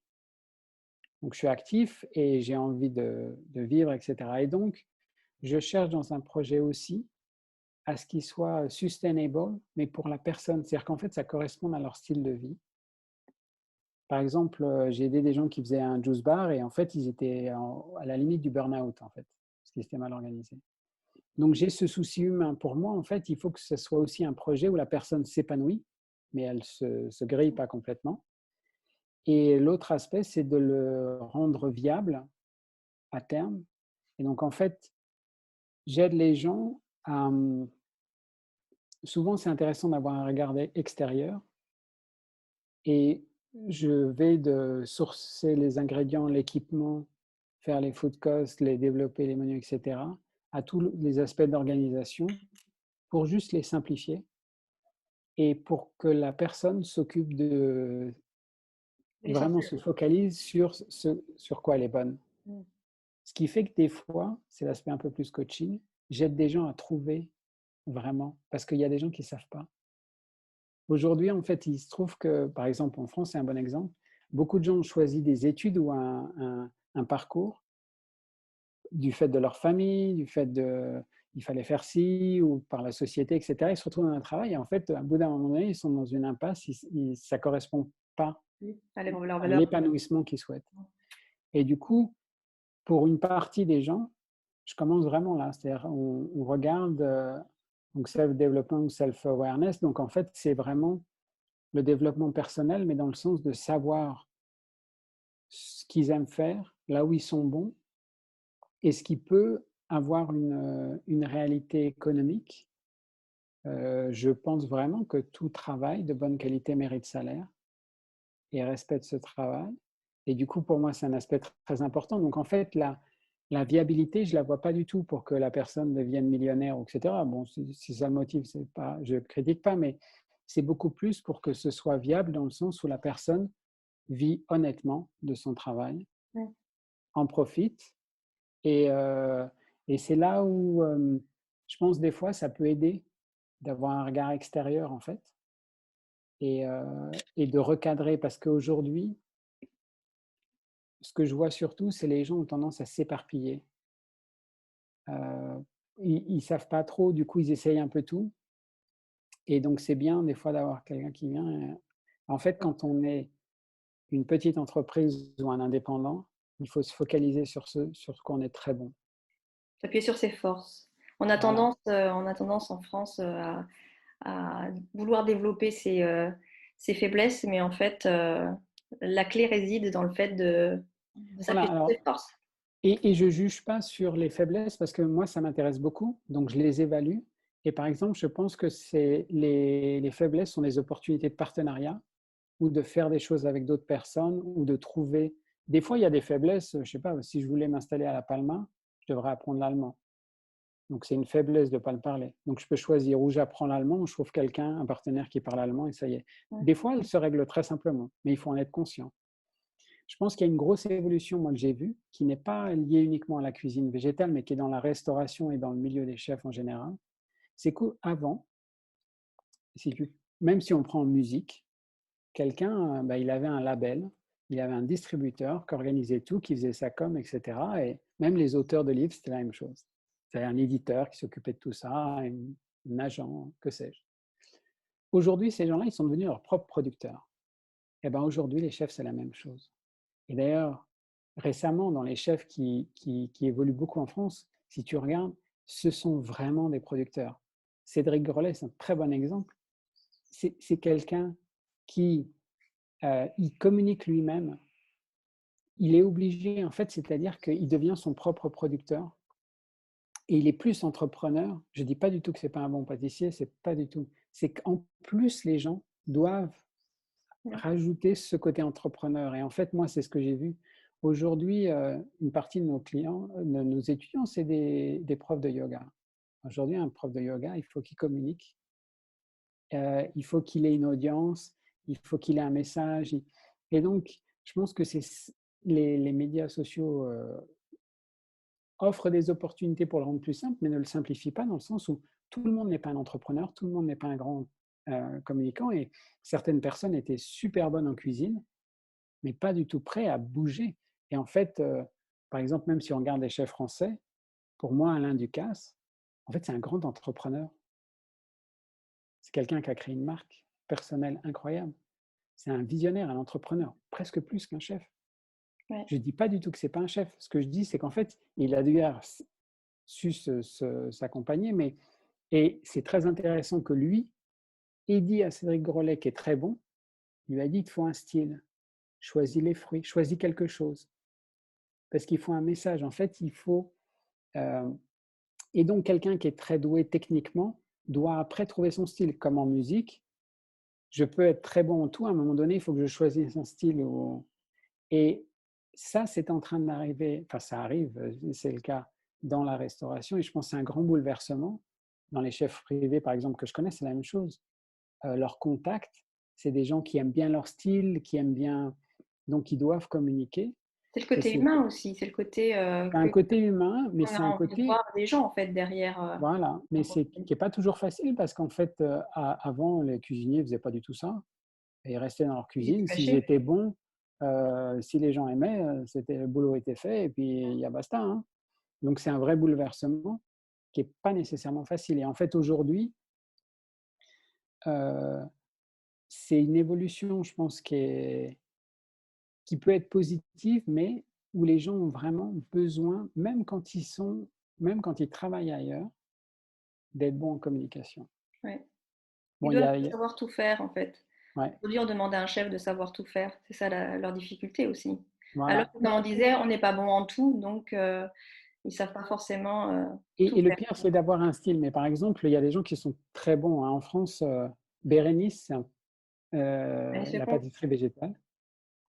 Donc je suis actif et j'ai envie de vivre et cetera et donc je cherche dans un projet aussi à ce qu'il soit sustainable, mais pour la personne. C'est-à-dire qu'en fait, ça corresponde à leur style de vie. Par exemple, j'ai aidé des gens qui faisaient un juice bar et en fait, ils étaient à la limite du burn-out, en fait, parce qu'ils étaient mal organisés. Donc j'ai ce souci humain. Pour moi, en fait, il faut que ce soit aussi un projet où la personne s'épanouit, mais elle se grille pas complètement et l'autre aspect, c'est de le rendre viable à terme et donc en fait, j'aide les gens à, souvent c'est intéressant d'avoir un regard extérieur et je vais de sourcer les ingrédients, l'équipement, faire les food costs, les développer les menus et cetera, à tous les aspects d'organisation pour juste les simplifier et pour que la personne s'occupe de vraiment L'essentiel. se focalise sur ce sur quoi elle est bonne. Mmh. Ce qui fait que des fois, c'est l'aspect un peu plus coaching, j'aide des gens à trouver vraiment parce qu'il y a des gens qui ne savent pas. Aujourd'hui, en fait, il se trouve que, par exemple, en France, c'est un bon exemple, beaucoup de gens ont choisi des études ou un parcours du fait de leur famille, du fait de il fallait faire ci ou par la société et cetera. Ils se retrouvent dans un travail et en fait, à bout d'un moment donné, ils sont dans une impasse, ça correspond pas Oui, aller vers leurs à valeurs. l'épanouissement qu'ils souhaitent et du coup, pour une partie des gens, je commence vraiment là, c'est-à-dire on regarde, donc self-development ou self-awareness, donc en fait, c'est vraiment le développement personnel, mais dans le sens de savoir ce qu'ils aiment faire, là où ils sont bons et ce qui peut avoir une réalité économique. Je pense vraiment que tout travail de bonne qualité mérite salaire et respecte ce travail et du coup, pour moi, c'est un aspect très important. Donc en fait, la viabilité, je la vois pas du tout pour que la personne devienne millionnaire ou et cetera. Bon, si ça le motive, c'est pas je critique pas, mais c'est beaucoup plus pour que ce soit viable dans le sens où la personne vit honnêtement de son travail, Mmh. en profite et heu et c'est là où, je pense des fois ça peut aider d'avoir un regard extérieur en fait et de recadrer parce qu'aujourd'hui, ce que je vois surtout, c'est les gens ont tendance à s'éparpiller. Ils savent pas trop, du coup ils essayent un peu tout et donc c'est bien des fois d'avoir quelqu'un qui vient en fait, quand on est une petite entreprise ou un indépendant, il faut se focaliser sur ce qu'on est très bon. S'appuyer sur ses forces. Voilà. On a tendance en France, à vouloir développer ses faiblesses, mais en fait, la clé réside dans le fait de Voilà, s'appuyer sur ses alors forces. et je juge pas sur les faiblesses parce que moi, ça m'intéresse beaucoup, donc je les évalue et par exemple, je pense que c'est les faiblesses sont des opportunités de partenariat ou de faire des choses avec d'autres personnes ou de trouver des fois, il y a des faiblesses, je sais pas, si je voulais m'installer à La Palma, je devrais apprendre l'allemand. Donc c'est une faiblesse de ne pas le parler. Donc je peux choisir ou j'apprends l'allemand ou je trouve quelqu'un, un partenaire qui parle allemand et ça y est. Ouais. Des fois, elle se règle très simplement, mais il faut en être conscient. Je pense qu'il y a une grosse évolution, moi, que j'ai vue, qui n'est pas liée uniquement à la cuisine végétale, mais qui est dans la restauration et dans le milieu des chefs en général. C'est qu'avant, si tu, même si on prend en musique, quelqu'un, bah, il avait un label, il avait un distributeur qui organisait tout, qui faisait sa com, etc. Et même les auteurs de livres, c'était la même chose. C'était un éditeur qui s'occupait de tout ça, un agent, que sais-je. Aujourd'hui, ces gens-là, ils sont devenus leurs propres producteurs. Et ben aujourd'hui, les chefs, c'est la même chose. Et d'ailleurs, récemment, dans les chefs qui évoluent beaucoup en France, si tu regardes, ce sont vraiment des producteurs. Cédric Grolet, c'est un très bon exemple. C'est quelqu'un qui il communique lui-même. Il est obligé, en fait, c'est-à-dire qu'il devient son propre producteur et il est plus entrepreneur. Je ne dis pas du tout que ce n'est pas un bon pâtissier, c'est pas du tout. C'est qu'en plus, les gens doivent Ouais. rajouter ce côté entrepreneur. Et en fait, moi, c'est ce que j'ai vu. Aujourd'hui, une partie de nos clients, de nos étudiants, c'est des profs de yoga. Aujourd'hui, un prof de yoga, il faut qu'il communique, il faut qu'il ait une audience, il faut qu'il ait un message. Et donc, je pense que les médias sociaux offrent des opportunités pour le rendre plus simple, mais ne le simplifient pas dans le sens où tout le monde n'est pas un entrepreneur, tout le monde n'est pas un grand communicant et certaines personnes étaient super bonnes en cuisine, mais pas du tout prêts à bouger. Et en fait, par exemple, même si on regarde les chefs français, pour moi, Alain Ducasse, en fait, c'est un grand entrepreneur. C'est quelqu'un qui a créé une marque personnelle incroyable. C'est un visionnaire, un entrepreneur, presque plus qu'un chef. Ouais. Je ne dis pas du tout que ce n'est pas un chef. Ce que je dis, c'est qu'en fait, il a dû su s'accompagner, mais et c'est très intéressant que lui ait dit à Cédric Grolet, qui est très bon, il lui a dit: «Il te faut un style, choisis les fruits, choisis quelque chose». Parce qu'il faut un message. En fait, il faut, heu et donc quelqu'un qui est très doué techniquement doit après trouver son style. Comme en musique, je peux être très bon en tout, à un moment donné, il faut que je choisisse un style ou et ça, c'est en train d'arriver, enfin ça arrive, c'est le cas dans la restauration et je pense que c'est un grand bouleversement. Dans les chefs privés, par exemple, que je connais, c'est la même chose. Leurs contacts, c'est des gens qui aiment bien leur style, qui aiment bien donc ils doivent communiquer C'est le et côté c'est humain aussi, c'est le côté un que côté humain, mais qu'on a c'est un envie de côté voir des gens en fait derrière voilà, mais un c'est profil. qui est pas toujours facile parce qu'en fait, avant, les cuisiniers faisaient pas du tout ça et ils restaient dans leur Ils étaient cuisine. S'ils cachés. étaient bons, si les gens aimaient, c'était le boulot était fait et puis il y a basta, hein. Donc c'est un vrai bouleversement qui est pas nécessairement facile et en fait, aujourd'hui, heu, c'est une évolution, je pense, qui peut être positive, mais où les gens ont vraiment besoin, même quand ils travaillent ailleurs, d'être bons en communication. Ouais. Ils Bon, doivent il y a savoir tout faire en fait. ouais, Aujourd'hui, on demande à un chef de savoir tout faire. C'est ça leur difficulté aussi. Alors voilà. que comme on disait, on n'est pas bon en tout, donc ils savent pas forcément tout Et le faire. pire, c'est d'avoir un style. Mais par exemple, il y a des gens qui sont très bons, hein. En France, Bérénice, c'est Mais c'est la bon. pâtisserie végétale.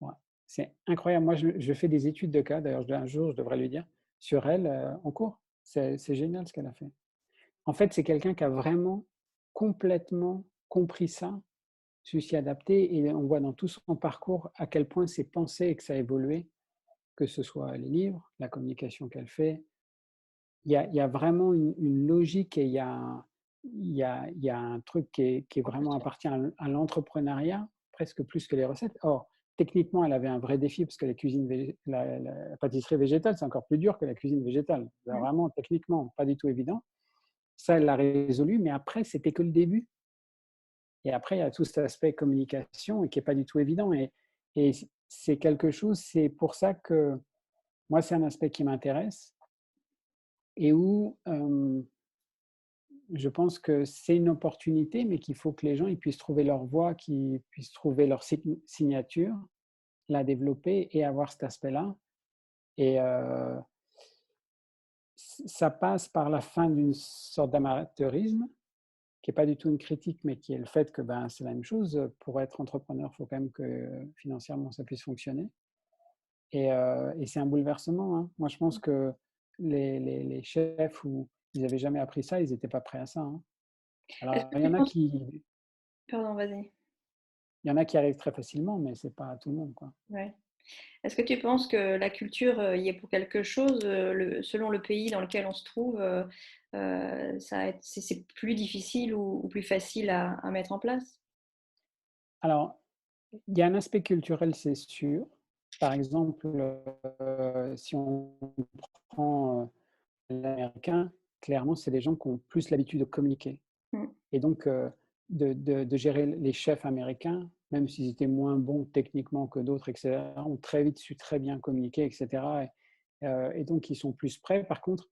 Ouais. C'est incroyable. Moi, je fais des études de cas, d'ailleurs, un jour, je devrais lui dire, sur elle, en cours. C'est génial ce qu'elle a fait. En fait, c'est quelqu'un qui a vraiment complètement compris ça, su s'y adapter et on voit dans tout son parcours à quel point c'est pensé et que ça a évolué, que ce soit les livres, la communication qu'elle fait. Il y a vraiment une logique et il y a un truc qui est vraiment appartient à l'entrepreneuriat, presque plus que les recettes. Or, techniquement, elle avait un vrai défi parce que la pâtisserie végétale, c'est encore plus dur que la cuisine végétale. C'est Mmh. vraiment techniquement pas du tout évident. Ça, elle l'a résolu, mais après, c'était que le début. Et après, il y a tout cet aspect communication et qui est pas du tout évident. Et c'est quelque chose, c'est pour ça que moi, c'est un aspect qui m'intéresse et où je pense que c'est une opportunité, mais qu'il faut que les gens ils puissent trouver leur voie, qu'ils puissent trouver leur signature, la développer et avoir cet aspect-là. Et ça passe par la fin d'une sorte d'amateurisme, qui est pas du tout une critique, mais qui est le fait que, ben, c'est la même chose. Pour être entrepreneur, il faut quand même que financièrement ça puisse fonctionner. Et c'est un bouleversement, hein. Moi, je pense que les chefs où ils n'avaient jamais appris ça, ils n'étaient pas prêts à ça, hein. Est-ce Alors, que tu penses pardon, vas-y. il y en a qui arrivent très facilement, mais c'est pas tout le monde, quoi. Ouais. Est-ce que tu penses que la culture, y est pour quelque chose, selon le pays dans lequel on se trouve, ça va être c'est plus difficile ou plus facile à mettre en place? Alors, il y a un aspect culturel, c'est sûr. Par exemple, si on prend, l'américain, clairement, c'est des gens qui ont plus l'habitude de communiquer Mmh. et donc de gérer les chefs américains, même s'ils étaient moins bons techniquement que d'autres et cetera, ont très vite su très bien communiquer et cetera et donc ils sont plus prêts. Par contre,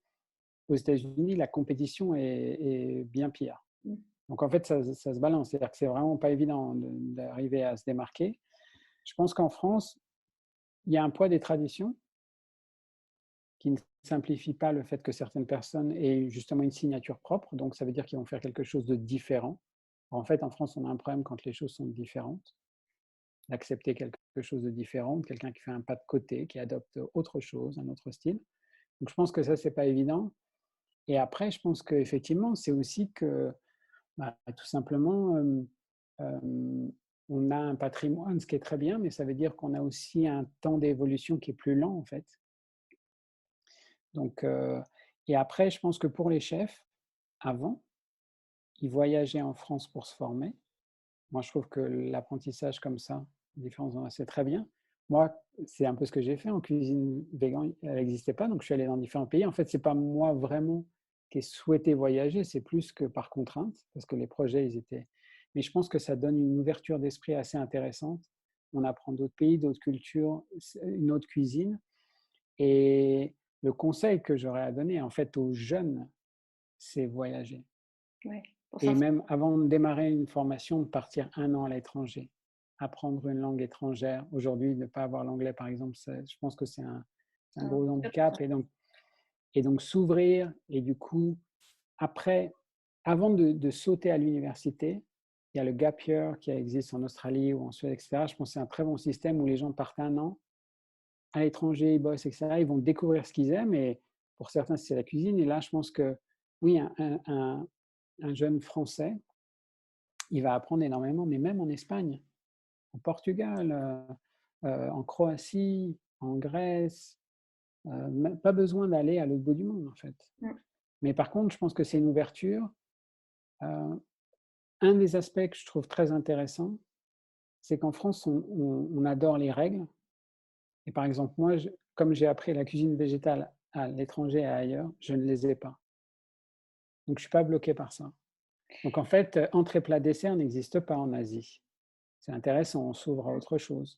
aux États-Unis, la compétition est bien pire. Mmh. Donc en fait, ça se balance. C'est-à-dire que c'est vraiment pas évident d'arriver à se démarquer. Je pense qu'en France, il y a un poids des traditions qui ne simplifie pas le fait que certaines personnes aient justement une signature propre. Donc ça veut dire qu'ils vont faire quelque chose de différent. En fait, en France, on a un problème quand les choses sont différentes, d'accepter quelque chose de différent, quelqu'un qui fait un pas de côté, qui adopte autre chose, un autre style. Donc je pense que ça, c'est pas évident. Et après, je pense qu'effectivement, c'est aussi que, bah, tout simplement, on a un patrimoine, ce qui est très bien, mais ça veut dire qu'on a aussi un temps d'évolution qui est plus lent, en fait. Donc, et après, je pense que pour les chefs, avant, ils voyageaient en France pour se former. Moi, je trouve que l'apprentissage comme ça, différents c'est très bien. Moi, c'est un peu ce que j'ai fait en cuisine végan, elle n'existait pas, donc je suis allé dans différents pays. En fait, c'est pas moi vraiment qui ai souhaité voyager, c'est plus que par contrainte, parce que les projets, ils étaient. Mais je pense que ça donne une ouverture d'esprit assez intéressante. On apprend d'autres pays, d'autres cultures, une autre cuisine. Et le conseil que j'aurais à donner, en fait, aux jeunes, c'est voyager. Ouais, pour Et s'inspirer. même avant de démarrer une formation, de partir 1 an à l'étranger, apprendre une langue étrangère. Aujourd'hui, ne pas avoir l'anglais, par exemple, je pense que c'est un gros handicap. Et donc s'ouvrir, et du coup, après, avant de sauter à l'université, il y a le gap year qui existe en Australie ou en Suède, etc. Je pense que c'est un très bon système où les gens partent 1 an à l'étranger, ils bossent, etc. Ils vont découvrir ce qu'ils aiment, et pour certains, c'est la cuisine. Et là, je pense que, oui, un jeune Français, il va apprendre énormément, mais même en Espagne, au Portugal, en Croatie, en Grèce, même pas besoin d'aller à l'autre bout du monde, en fait. Mmh. Mais par contre, je pense que c'est une ouverture. Heu, un des aspects que je trouve très intéressant, c'est qu'en France, on adore les règles, et par exemple, moi, comme j'ai appris la cuisine végétale à l'étranger et ailleurs, je ne les ai pas. Donc je suis pas bloqué par ça. Donc en fait, entrée, plat, dessert n'existe pas en Asie. C'est intéressant, on s'ouvre à autre chose.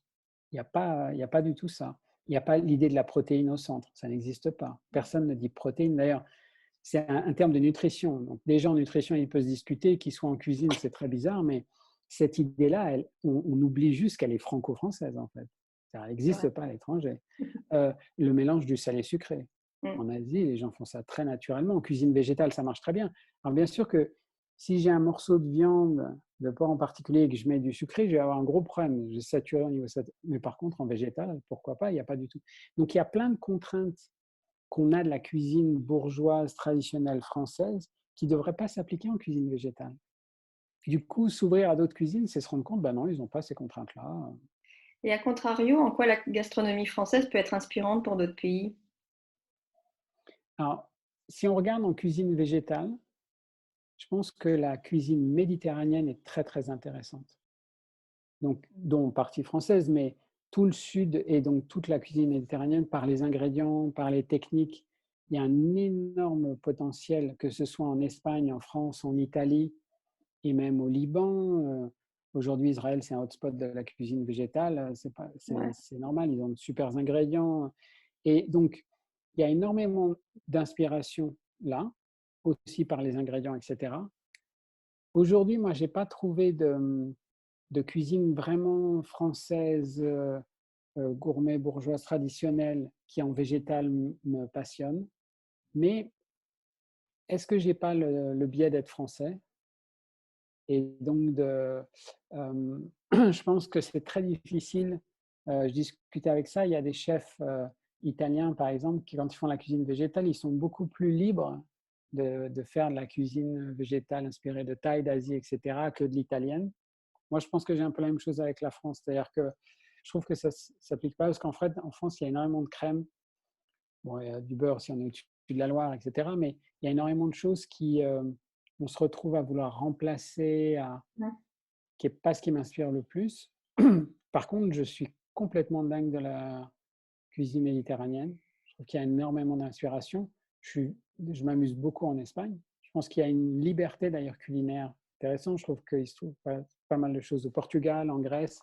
Il y a pas du tout ça. Il n'y a pas l'idée de la protéine au centre, ça n'existe pas. Personne ne dit protéine. D'ailleurs, c'est un terme de nutrition. Donc déjà en nutrition, il peut se discuter, qu'il soit en cuisine, c'est très bizarre, mais cette idée-là, on oublie juste qu'elle est franco-française, en fait. Elle C'est vrai. n'existe pas à l'étranger. Le mélange du salé sucré. Mmh. En Asie, les gens font ça très naturellement. En cuisine végétale, ça marche très bien. Alors bien sûr que si j'ai un morceau de viande, de porc en particulier, et que je mets du sucré, je vais avoir un gros problème. Je vais saturer au niveau mais par contre, en végétal, pourquoi pas, il n'y a pas du tout. Donc il y a plein de contraintes qu'on a de la cuisine bourgeoise traditionnelle française qui ne devraient pas s'appliquer en cuisine végétale. Du coup, s'ouvrir à d'autres cuisines, c'est se rendre compte, ben non, ils n'ont pas ces contraintes-là. Et à contrario, en quoi la gastronomie française peut être inspirante pour d'autres pays? Alors, si on regarde en cuisine végétale, je pense que la cuisine méditerranéenne est très, très intéressante. Donc, dont partie française, mais tout le sud et donc toute la cuisine méditerranéenne, par les ingrédients, par les techniques, il y a un énorme potentiel, que ce soit en Espagne, en France, en Italie et même au Liban. Aujourd'hui, Israël, c'est un hotspot de la cuisine végétale. Ouais. C'est normal, ils ont de super ingrédients. Et donc, il y a énormément d'inspiration là, aussi par les ingrédients, etc. Aujourd'hui, moi, je n'ai pas trouvé de cuisine vraiment française, gourmet, bourgeoise, traditionnelle, qui en végétal me passionne. Mais est-ce que j'ai pas le biais d'être français? Et donc je pense que c'est très difficile. Je discutais avec ça, il y a des chefs, italiens, par exemple, qui, quand ils font la cuisine végétale, ils sont beaucoup plus libres de faire de la cuisine végétale inspirée de Thaï, d'Asie, et cetera, que de l'italienne. Moi, je pense que j'ai un peu la même chose avec la France. C'est-à-dire que je trouve que ça ne s'applique pas, parce qu'en fait, en France, il y a énormément de crème. Bon, il y a du beurre si on est au-dessus de la Loire, et cetera, mais il y a énormément de choses qui, on se retrouve à vouloir remplacer, Ouais. qui est pas ce qui m'inspire le plus. Par contre, je suis complètement dingue de la cuisine méditerranéenne. Je trouve qu'il y a énormément d'inspiration. Je m'amuse beaucoup en Espagne. Je pense qu'il y a une liberté d'ailleurs culinaire intéressante. Je trouve qu'il se trouve pas mal de choses au Portugal, en Grèce,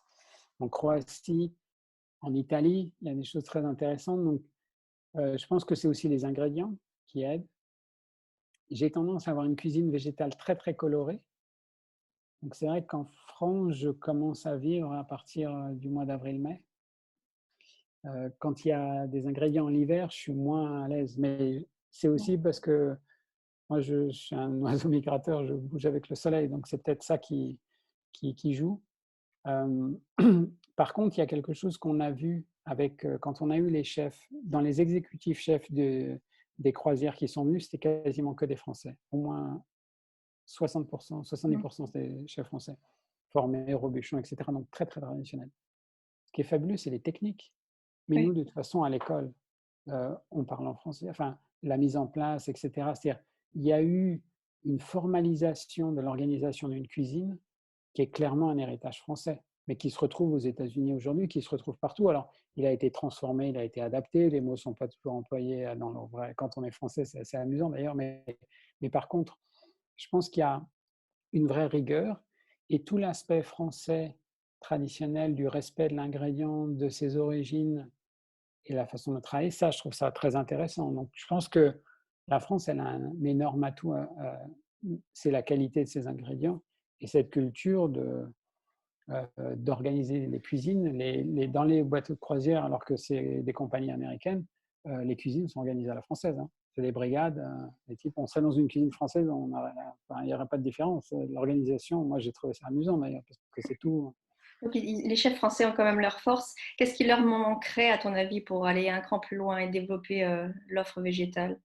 en Croatie, en Italie. Il y a des choses très intéressantes. Donc, je pense que c'est aussi les ingrédients qui aident. J'ai tendance à avoir une cuisine végétale très, très colorée. Donc c'est vrai qu'en France, je commence à vivre à partir, du mois d'avril-mai. Quand il y a des ingrédients l'hiver, je suis moins à l'aise. Mais c'est aussi parce que moi, je suis un oiseau migrateur, je bouge avec le soleil, donc c'est peut-être ça qui joue. Hem, Par contre, il y a quelque chose qu'on a vu avec, quand on a eu les chefs, dans les exécutifs chefs des croisières qui sont venus, c'était quasiment que des Français. Au moins 60%, Mmh. 70% des chefs français. formés, Robuchon, etc. Donc très, très traditionnel. Ce qui est fabuleux, c'est les techniques. Mais Oui, nous, de toute façon, à l'école, on parle en français, enfin, la mise en place, etc. C'est-à-dire, il y a eu une formalisation de l'organisation d'une cuisine qui est clairement un héritage français, mais qui se retrouve aux États-Unis aujourd'hui, qui se retrouve partout. Alors, il a été transformé, il a été adapté, les mots ne sont pas toujours employés dans leur vrai. Quand on est français, c'est assez amusant d'ailleurs, mais par contre, je pense qu'il y a une vraie rigueur et tout l'aspect français traditionnel du respect de l'ingrédient, de ses origines et la façon de travailler, ça, je trouve ça très intéressant. Donc, je pense que la France, elle a un énorme atout, c'est la qualité de ses ingrédients et cette culture d'organiser les cuisines. Dans les boîtes de croisière, alors que c'est des compagnies américaines, les cuisines sont organisées à la française, hein. C'est des brigades, les types, on serait dans une cuisine française, il n'y aurait pas de différence. L'organisation, moi j'ai trouvé ça amusant d'ailleurs, parce que c'est tout. donc les chefs français ont quand même leur force. Qu'est-ce qui leur manquerait, à ton avis, pour aller un cran plus loin et développer l'offre végétale?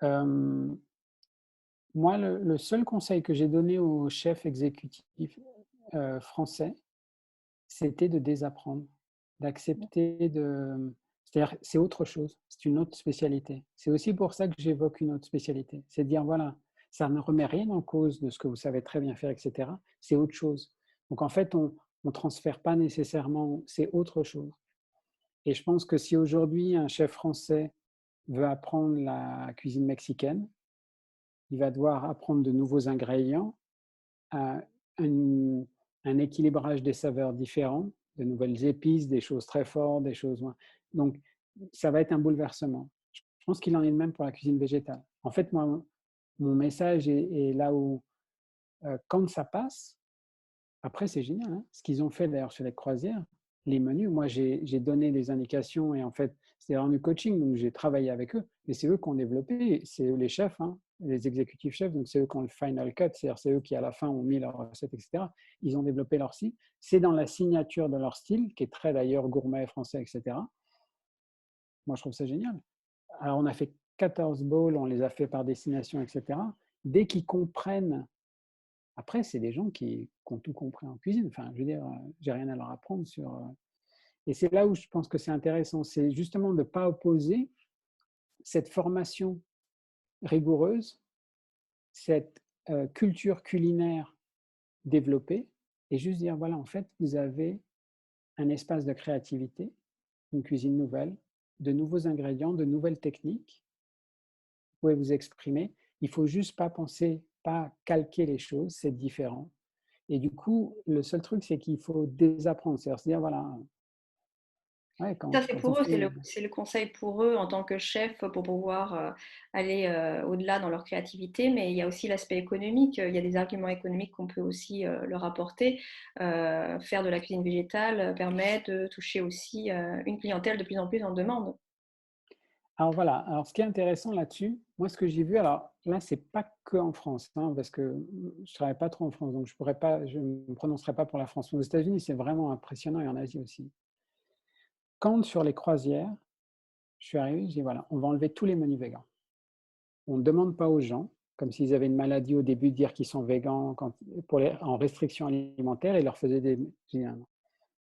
Euh, Moi, le seul conseil que j'ai donné aux chefs exécutifs français, c'était de désapprendre, d'accepter de. C'est-à-dire, c'est autre chose, c'est une autre spécialité. C'est aussi pour ça que j'évoque une autre spécialité. C'est de dire, voilà, ça ne remet rien en cause de ce que vous savez très bien faire, etc. C'est autre chose. Donc, en fait, on ne transfère pas nécessairement, c'est autre chose. Et je pense que si aujourd'hui, un chef français veut apprendre la cuisine mexicaine, il va devoir apprendre de nouveaux ingrédients, un, un équilibrage des saveurs différents, de nouvelles épices, des choses très fortes, des choses moins. Donc, ça va être un bouleversement. Je pense qu'il en est de même pour la cuisine végétale. En fait, moi, mon message est là où, quand ça passe, après, c'est génial, hein. Ce qu'ils ont fait d'ailleurs sur les croisières, les menus, moi j'ai donné des indications et en fait, c'est vraiment du coaching, donc j'ai travaillé avec eux, mais c'est eux qui ont développé, c'est eux les chefs, hein, les exécutifs chefs, donc c'est eux qui ont le final cut, c'est-à-dire c'est eux qui à la fin ont mis leurs recettes, etc. Ils ont développé leur style. C'est dans la signature de leur style, qui est très d'ailleurs gourmet français, etc. Moi, je trouve ça génial. Alors, on a fait 14 bowls, on les a fait par destination, etc. Dès qu'ils comprennent. Après, c'est des gens qui ont tout compris en cuisine. Enfin, je veux dire, j'ai rien à leur apprendre sur. Et c'est là où je pense que c'est intéressant, c'est justement de ne pas opposer cette formation rigoureuse, cette culture culinaire développée, et juste dire voilà, en fait, vous avez un espace de créativité, une cuisine nouvelle, de nouveaux ingrédients, de nouvelles techniques. Vous pouvez vous exprimer. Il ne faut juste pas penser, pas calquer les choses, c'est différent. Et du coup, le seul truc, c'est qu'il faut désapprendre. C'est-à-dire se dire, voilà, ouais, Ça, c'est quand on pour eux, fait. c'est le conseil pour eux en tant que chef pour pouvoir aller au-delà dans leur créativité, mais il y a aussi l'aspect économique. Il y a des arguments économiques qu'on peut aussi leur apporter. Faire de la cuisine végétale permet de toucher aussi une clientèle de plus en plus en demande. Alors voilà, alors ce qui est intéressant là-dessus, moi ce que j'ai vu, alors là, c'est pas que en France, hein, parce que je ne travaille pas trop en France, donc je ne me prononcerai pas pour la France. Aux États-Unis, c'est vraiment impressionnant et en Asie aussi. Quand sur les croisières, je suis arrivé, je dis voilà, on va enlever tous les menus végans. On ne demande pas aux gens, comme s'ils avaient une maladie au début, de dire qu'ils sont végans en restriction alimentaire et leur faisait des. Je dis, non.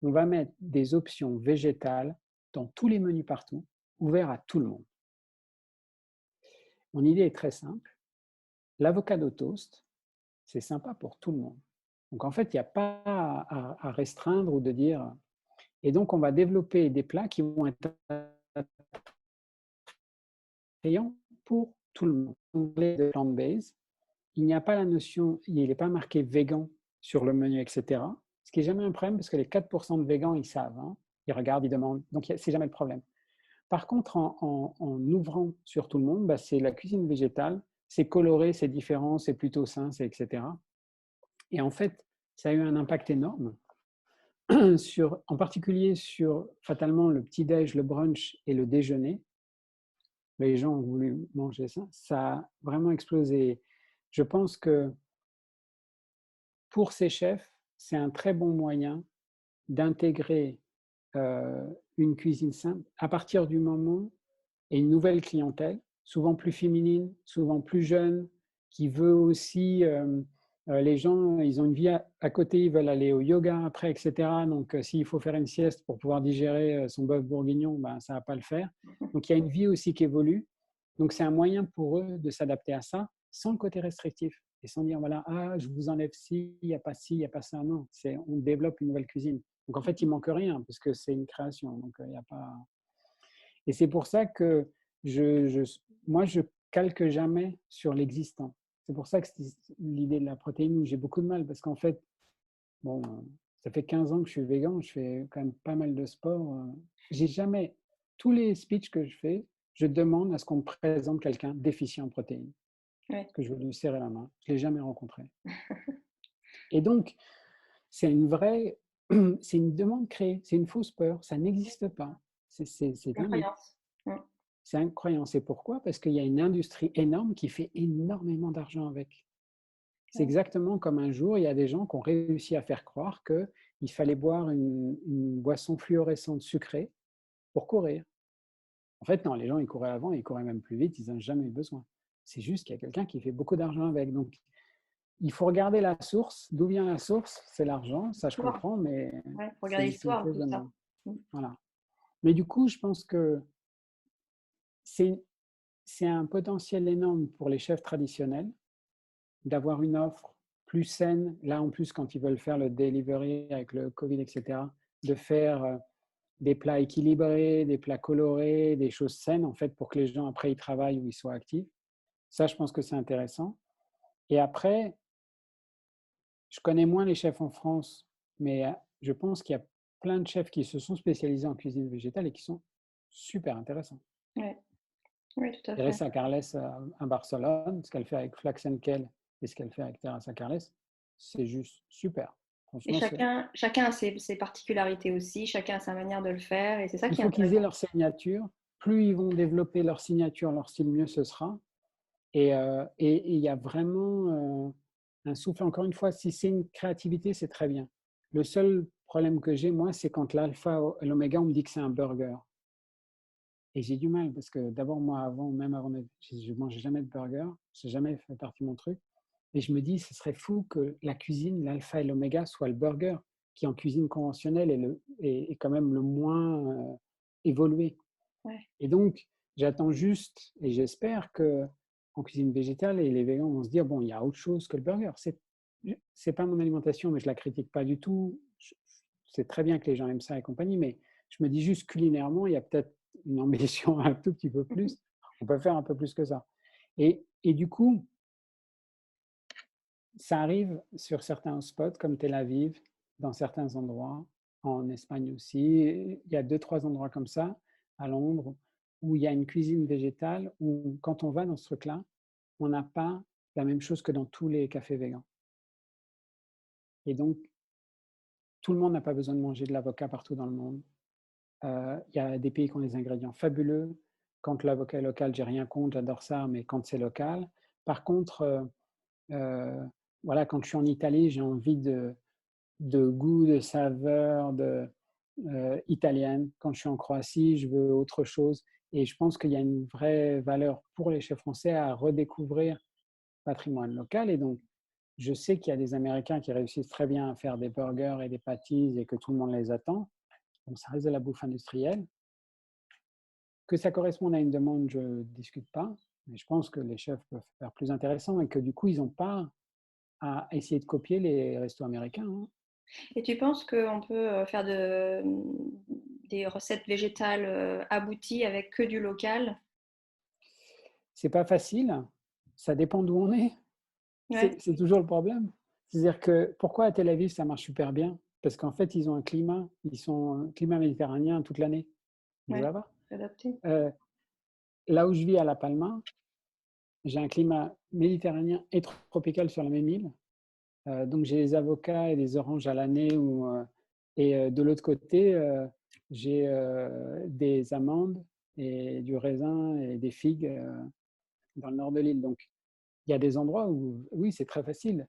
On va mettre des options végétales dans tous les menus partout, ouverts à tout le monde. Mon idée est très simple. L'avocado toast, c'est sympa pour tout le monde. Donc en fait, il n'y a pas à restreindre ou de dire. Et donc, on va développer des plats qui vont être attrayants pour tout le monde. On parlait de plant-based. Il n'y a pas la notion, il n'est pas marqué végan sur le menu, etc. Ce qui n'est jamais un problème parce que les 4% de végans, ils savent. Hein. Ils regardent, ils demandent. Donc, c'est jamais le problème. Par contre, en ouvrant sur tout le monde, bah, c'est la cuisine végétale. C'est coloré, c'est différent, c'est plutôt sain, etc. Et en fait, ça a eu un impact énorme, en particulier sur fatalement le petit-déj, le brunch et le déjeuner. Les gens ont voulu manger ça. Ça a vraiment explosé. Je pense que pour ces chefs, c'est un très bon moyen d'intégrer une cuisine simple à partir du moment et une nouvelle clientèle, souvent plus féminine, souvent plus jeune, qui veut aussi Les gens, ils ont une vie à côté, ils veulent aller au yoga après, et cetera. Donc, s'il faut faire une sieste pour pouvoir digérer son bœuf bourguignon, ben, ça ne va pas le faire. Donc, il y a une vie aussi qui évolue. Donc, c'est un moyen pour eux de s'adapter à ça sans le côté restrictif et sans dire, voilà, ah, je vous enlève ci, il n'y a pas ci, il n'y a pas ça. Non, on développe une nouvelle cuisine. Donc, en fait, il manque rien parce que c'est une création. Donc, il n'y a pas… Et c'est pour ça que moi, je calque jamais sur l'existant. C'est pour ça que l'idée de la protéine, où j'ai beaucoup de mal, parce qu'en fait, bon, ça fait 15 ans que je suis végan, je fais quand même pas mal de sport. J'ai jamais, tous les speeches que je fais, je demande à ce qu'on me présente quelqu'un déficient en protéines, Ouais. que je veux lui serrer la main. Je ne l'ai jamais rencontré. Et donc, c'est une vraie, c'est une demande créée, c'est une fausse peur, ça n'existe pas. C'est Une dingue. croyance. Mm. C'est incroyable. C'est pourquoi? Parce qu'il y a une industrie énorme qui fait énormément d'argent avec. C'est Ouais. exactement comme un jour, il y a des gens qui ont réussi à faire croire qu'il fallait boire une boisson fluorescente sucrée pour courir. En fait, non, les gens, ils couraient avant, ils couraient même plus vite, ils n'ont jamais eu besoin. C'est juste qu'il y a quelqu'un qui fait beaucoup d'argent avec. Donc, il faut regarder la source. D'où vient la source? C'est l'argent, ça je L'histoire. comprends, mais Ouais. Faut regarder c'est une l'histoire de fausse tout ça. demande. Mm. Voilà. Mais du coup, je pense que c'est c'est un potentiel énorme pour les chefs traditionnels d'avoir une offre plus saine. Là, en plus, quand ils veulent faire le delivery avec le Covid, et cetera, de faire des plats équilibrés, des plats colorés, des choses saines, en fait, pour que les gens, après, ils travaillent ou ils soient actifs. Ça, je pense que c'est intéressant. Et après, je connais moins les chefs en France, mais je pense qu'il y a plein de chefs qui se sont spécialisés en cuisine végétale et qui sont super intéressants. Ouais. Oui, tout à fait. Teresa Carles à Barcelone, ce qu'elle fait avec Flax and Kale et ce qu'elle fait avec Teresa Carles, c'est juste super. Et Franchement, chacun a ses particularités aussi, chacun a sa manière de le faire, et c'est ça il qui est faut qu'ils aient intéressant. leur signature. Plus ils vont développer leur signature, leur style, mieux ce sera. Et il y a vraiment un souffle. Encore une fois, si c'est une créativité, c'est très bien. Le seul problème que j'ai, moi, c'est quand l'alpha et l'oméga, on me dit que c'est un burger. Et j'ai du mal parce que d'abord, moi, même avant, je ne mangeais jamais de burger. Ça n'a jamais fait partie de mon truc. Et je me dis, ce serait fou que la cuisine, l'alpha et l'oméga, soit le burger, qui en cuisine conventionnelle est quand même le moins évolué. Ouais. Et donc, j'attends juste et j'espère que en cuisine végétale, et les végans vont se dire, bon, il y a autre chose que le burger. C'est pas mon alimentation, mais je la critique pas du tout. C'est très bien que les gens aiment ça et compagnie, mais je me dis juste culinairement, il y a peut-être une ambition un tout petit peu plus. On peut faire un peu plus que ça. Et du coup, ça arrive sur certains spots comme Tel Aviv, dans certains endroits, en Espagne aussi. Il y a 2-3 endroits comme ça, à Londres, où il y a une cuisine végétale, où quand on va dans ce truc-là, on n'a pas la même chose que dans tous les cafés végans. Et donc, tout le monde n'a pas besoin de manger de l'avocat partout dans le monde. Il y a des pays qui ont des ingrédients fabuleux. Quand l'avocat est local, j'ai rien contre, j'adore ça, mais quand c'est local. Par contre, voilà, quand je suis en Italie, j'ai envie de goût, de saveur italienne. Quand je suis en Croatie, je veux autre chose. Et je pense qu'il y a une vraie valeur pour les chefs français à redécouvrir le patrimoine local. Et donc, je sais qu'il y a des Américains qui réussissent très bien à faire des burgers et des patties et que tout le monde les attend. Donc, ça reste de la bouffe industrielle. Que ça corresponde à une demande, je ne discute pas. Mais je pense que les chefs peuvent faire plus intéressant et que du coup, ils n'ont pas à essayer de copier les restos américains, hein. Et tu penses qu'on peut faire des recettes végétales abouties avec que du local? C'est pas facile, ça dépend d'où on est. Ouais, C'est toujours le problème. C'est-à-dire que pourquoi à Tel Aviv ça marche super bien? Parce qu'en fait, ils ont un climat, ils sont un climat méditerranéen toute l'année. Donc ouais, ça va. adapté. Euh, Là où je vis à La Palma, j'ai un climat méditerranéen et tropical sur la même île. Donc j'ai des avocats et des oranges à l'année. De l'autre côté, j'ai des amandes et du raisin et des figues dans le nord de l'île. Donc il y a des endroits où, oui, c'est très facile.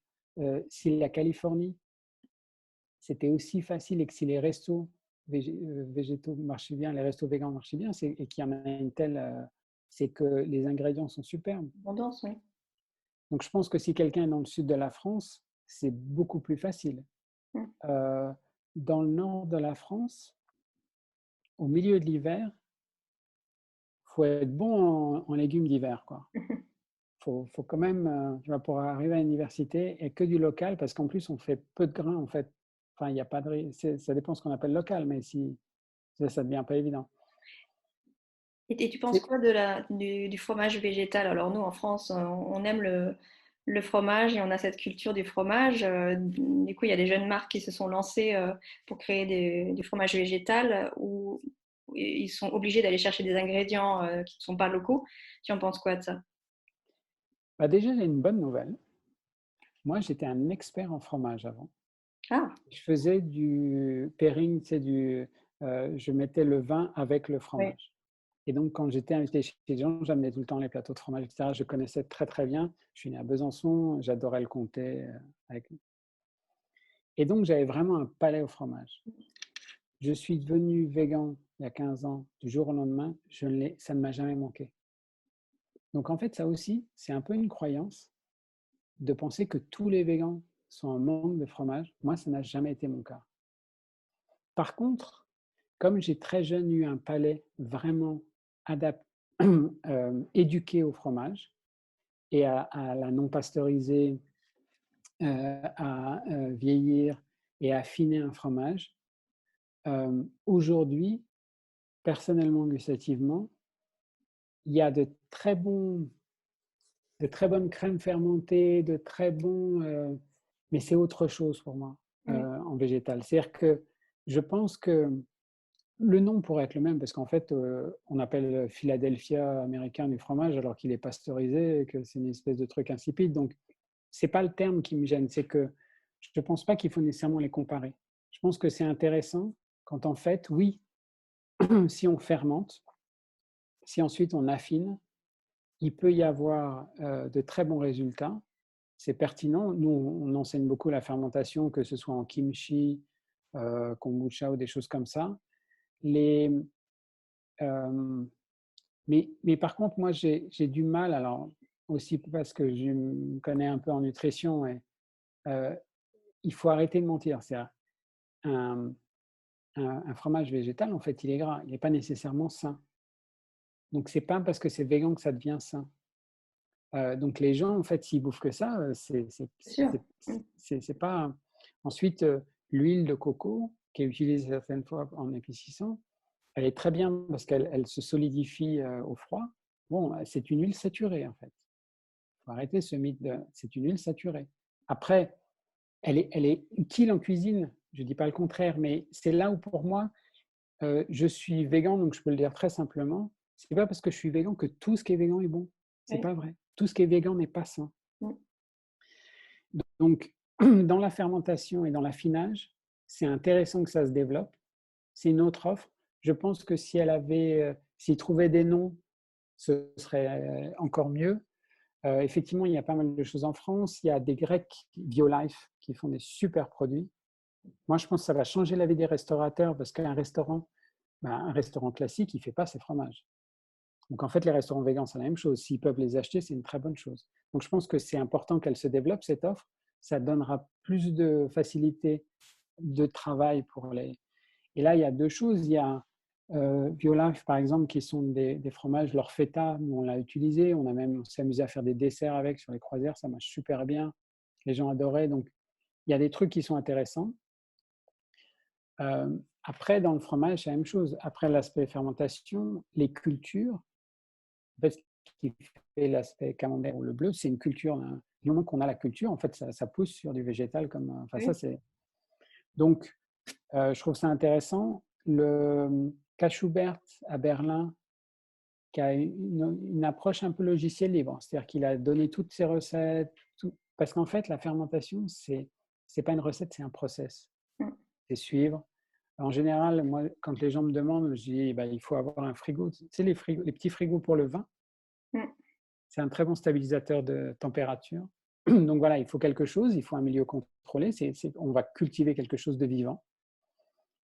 Si la Californie, c'était aussi facile et que si les restos végétaux marchaient bien, les restos végans marchaient bien, et qu'il y en a une telle, c'est que les ingrédients sont superbes. Abondance, oui. Donc, je pense que si quelqu'un est dans le sud de la France, c'est beaucoup plus facile. Mmh. Euh, Dans le nord de la France, au milieu de l'hiver, faut être bon en légumes d'hiver, quoi. Faut quand même, tu vois, pour arriver à l'université et que du local, parce qu'en plus, on fait peu de grains, en fait. Enfin, il y a pas de ça dépend ce qu'on appelle local, mais si ça devient pas évident. Et tu penses C'est quoi du fromage végétal? Alors nous, en France, on aime le fromage et on a cette culture du fromage. Du coup, il y a des jeunes marques qui se sont lancées pour créer du fromage végétal où ils sont obligés d'aller chercher des ingrédients qui ne sont pas locaux. Tu en penses quoi de ça? Bah, déjà, j'ai une bonne nouvelle. Moi, j'étais un expert en fromage avant. Ah, Je faisais du pairing, c'est je mettais le vin avec le oui. fromage. Et donc, quand j'étais invité chez les gens, j'amenais tout le temps les plateaux de fromage, etc. Je connaissais très, très bien. Je suis né à Besançon, j'adorais le comté. Et donc, j'avais vraiment un palais au fromage. Je suis devenu végan il y a 15 ans, du jour au lendemain, ça ne m'a jamais manqué. Donc, en fait, ça aussi, c'est un peu une croyance de penser que tous les végans sont en manque de fromage. Moi, ça n'a jamais été mon cas. Par contre, comme j'ai très jeune eu un palais vraiment éduqué au fromage et à la non pasteurisée, à vieillir et affiner un fromage, aujourd'hui, personnellement, gustativement, il y a de très bonnes crèmes fermentées, de très bons, mais c'est autre chose pour moi Oui, en végétal. C'est-à-dire que je pense que le nom pourrait être le même parce qu'en fait, on appelle Philadelphia américain du fromage alors qu'il est pasteurisé et que c'est une espèce de truc insipide. Donc, c'est pas le terme qui me gêne, c'est que je ne pense pas qu'il faut nécessairement les comparer. Je pense que c'est intéressant quand en fait, oui, si on fermente, si ensuite on affine, il peut y avoir de très bons résultats. C'est pertinent. Nous, on enseigne beaucoup la fermentation, que ce soit en kimchi, kombucha ou des choses comme ça. Les, euh, mais par contre, moi, j'ai du mal, alors aussi parce que je me connais un peu en nutrition, et euh, il faut arrêter de mentir. C'est un, un fromage végétal, en fait, il est gras, il n'est pas nécessairement sain. Donc, c'est pas parce que c'est végan que ça devient sain. Donc, les gens, en fait, s'ils bouffent que ça, c'est sûr. Mm. c'est pas. Ensuite, l'huile de coco, qui est utilisée certaines fois en épaississant, elle est très bien parce qu'elle se solidifie au froid. Bon, c'est une huile saturée, en fait. Il faut arrêter ce mythe de c'est une huile saturée. Après, elle est utile en cuisine, je ne dis pas le contraire, mais c'est là où pour moi, je suis végan, donc je peux le dire très simplement. C'est pas parce que je suis végan que tout ce qui est végan est bon. C'est Oui. pas vrai. Tout ce qui est végan n'est pas sain. Mm. Donc, dans la fermentation et dans l'affinage, c'est intéressant que ça se développe. C'est une autre offre. Je pense que si s'il trouvait des noms, ce serait encore mieux. Effectivement, il y a pas mal de choses en France. Il y a des Grecs BioLife qui font des super produits. Moi, je pense que ça va changer la vie des restaurateurs parce qu'un restaurant, un restaurant classique, il ne fait pas ses fromages. Donc, en fait, les restaurants végans, c'est la même chose. S'ils peuvent les acheter, c'est une très bonne chose. Donc, je pense que c'est important qu'elle se développe, cette offre. Ça donnera plus de facilité de travail pour les. Et là, il y a deux choses. Il y a BioLife, par exemple, qui sont des fromages, leur feta, nous, on l'a utilisé. On s'est amusé à faire des desserts avec sur les croisières. Ça marche super bien. Les gens adoraient. Donc, il y a des trucs qui sont intéressants. Après, dans le fromage, c'est la même chose. Après l'aspect fermentation, les cultures, en fait, ce qui fait l'aspect camembert ou le bleu, c'est une culture. Du moment qu'on a la culture, en fait, ça pousse sur du végétal. Enfin, ça, Oui. c'est. Donc, je trouve ça intéressant. Le Schubert à Berlin, qui a une approche un peu logiciel libre, c'est-à-dire qu'il a donné toutes ses recettes, parce qu'en fait, la fermentation, c'est pas une recette, c'est un process. Mm. C'est suivre. En général, moi, quand les gens me demandent, je dis bah, il faut avoir un frigo. Tu sais, les petits frigos pour le vin, Mm. c'est un très bon stabilisateur de température. Donc voilà, il faut quelque chose, il faut un milieu contrôlé. On va cultiver quelque chose de vivant.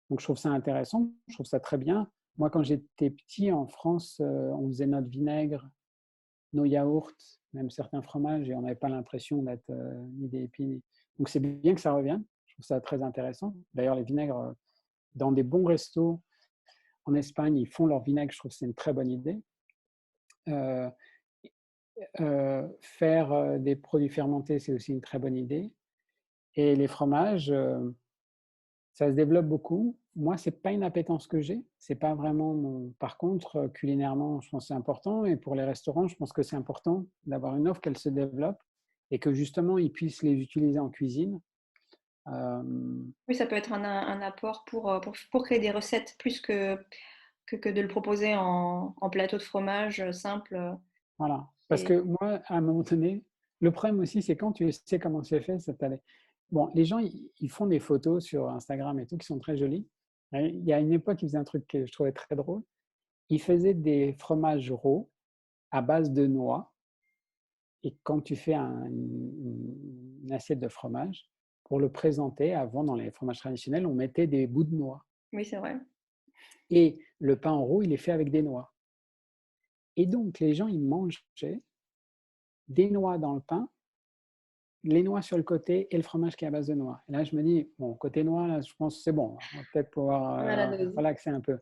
Donc je trouve ça intéressant, je trouve ça très bien. Moi, quand j'étais petit en France, on faisait notre vinaigre nos yaourts, même certains fromages, et on n'avait pas l'impression d'être ni des épis. Donc c'est bien que ça revienne. Je trouve ça très intéressant. D'ailleurs, les vinaigres, dans des bons restos en Espagne, ils font leur vinaigre. Je trouve que c'est une très bonne idée. Euh, Faire des produits fermentés, c'est aussi une très bonne idée. Et les fromages, ça se développe beaucoup. Moi, c'est pas une appétence que j'ai. C'est pas vraiment mon. Par contre, culinairement, je pense que c'est important. Et pour les restaurants, je pense que c'est important d'avoir une offre qu'elle se développe et que justement, ils puissent les utiliser en cuisine. Euh, Oui, ça peut être un apport pour créer des recettes plus que de le proposer en plateau de fromage simple. voilà. Parce Et que moi, à un moment donné, le problème aussi, c'est quand tu sais comment c'est fait, ça t'allait. Bon, les gens, ils font des photos sur Instagram et tout qui sont très jolies. Et il y a une époque, ils faisaient un truc que je trouvais très drôle. Ils faisaient des fromages roux à base de noix. Et quand tu fais une assiette de fromage, pour le présenter, avant, dans les fromages traditionnels, on mettait des bouts de noix. oui, c'est vrai. Et le pain en roux, il est fait avec des noix. Et donc, les gens, ils mangeaient des noix dans le pain, les noix sur le côté et le fromage qui est à base de noix. Et là, je me dis, bon, côté noix, là, je pense que c'est bon. On va peut-être pouvoir On a la dose. relaxer un peu.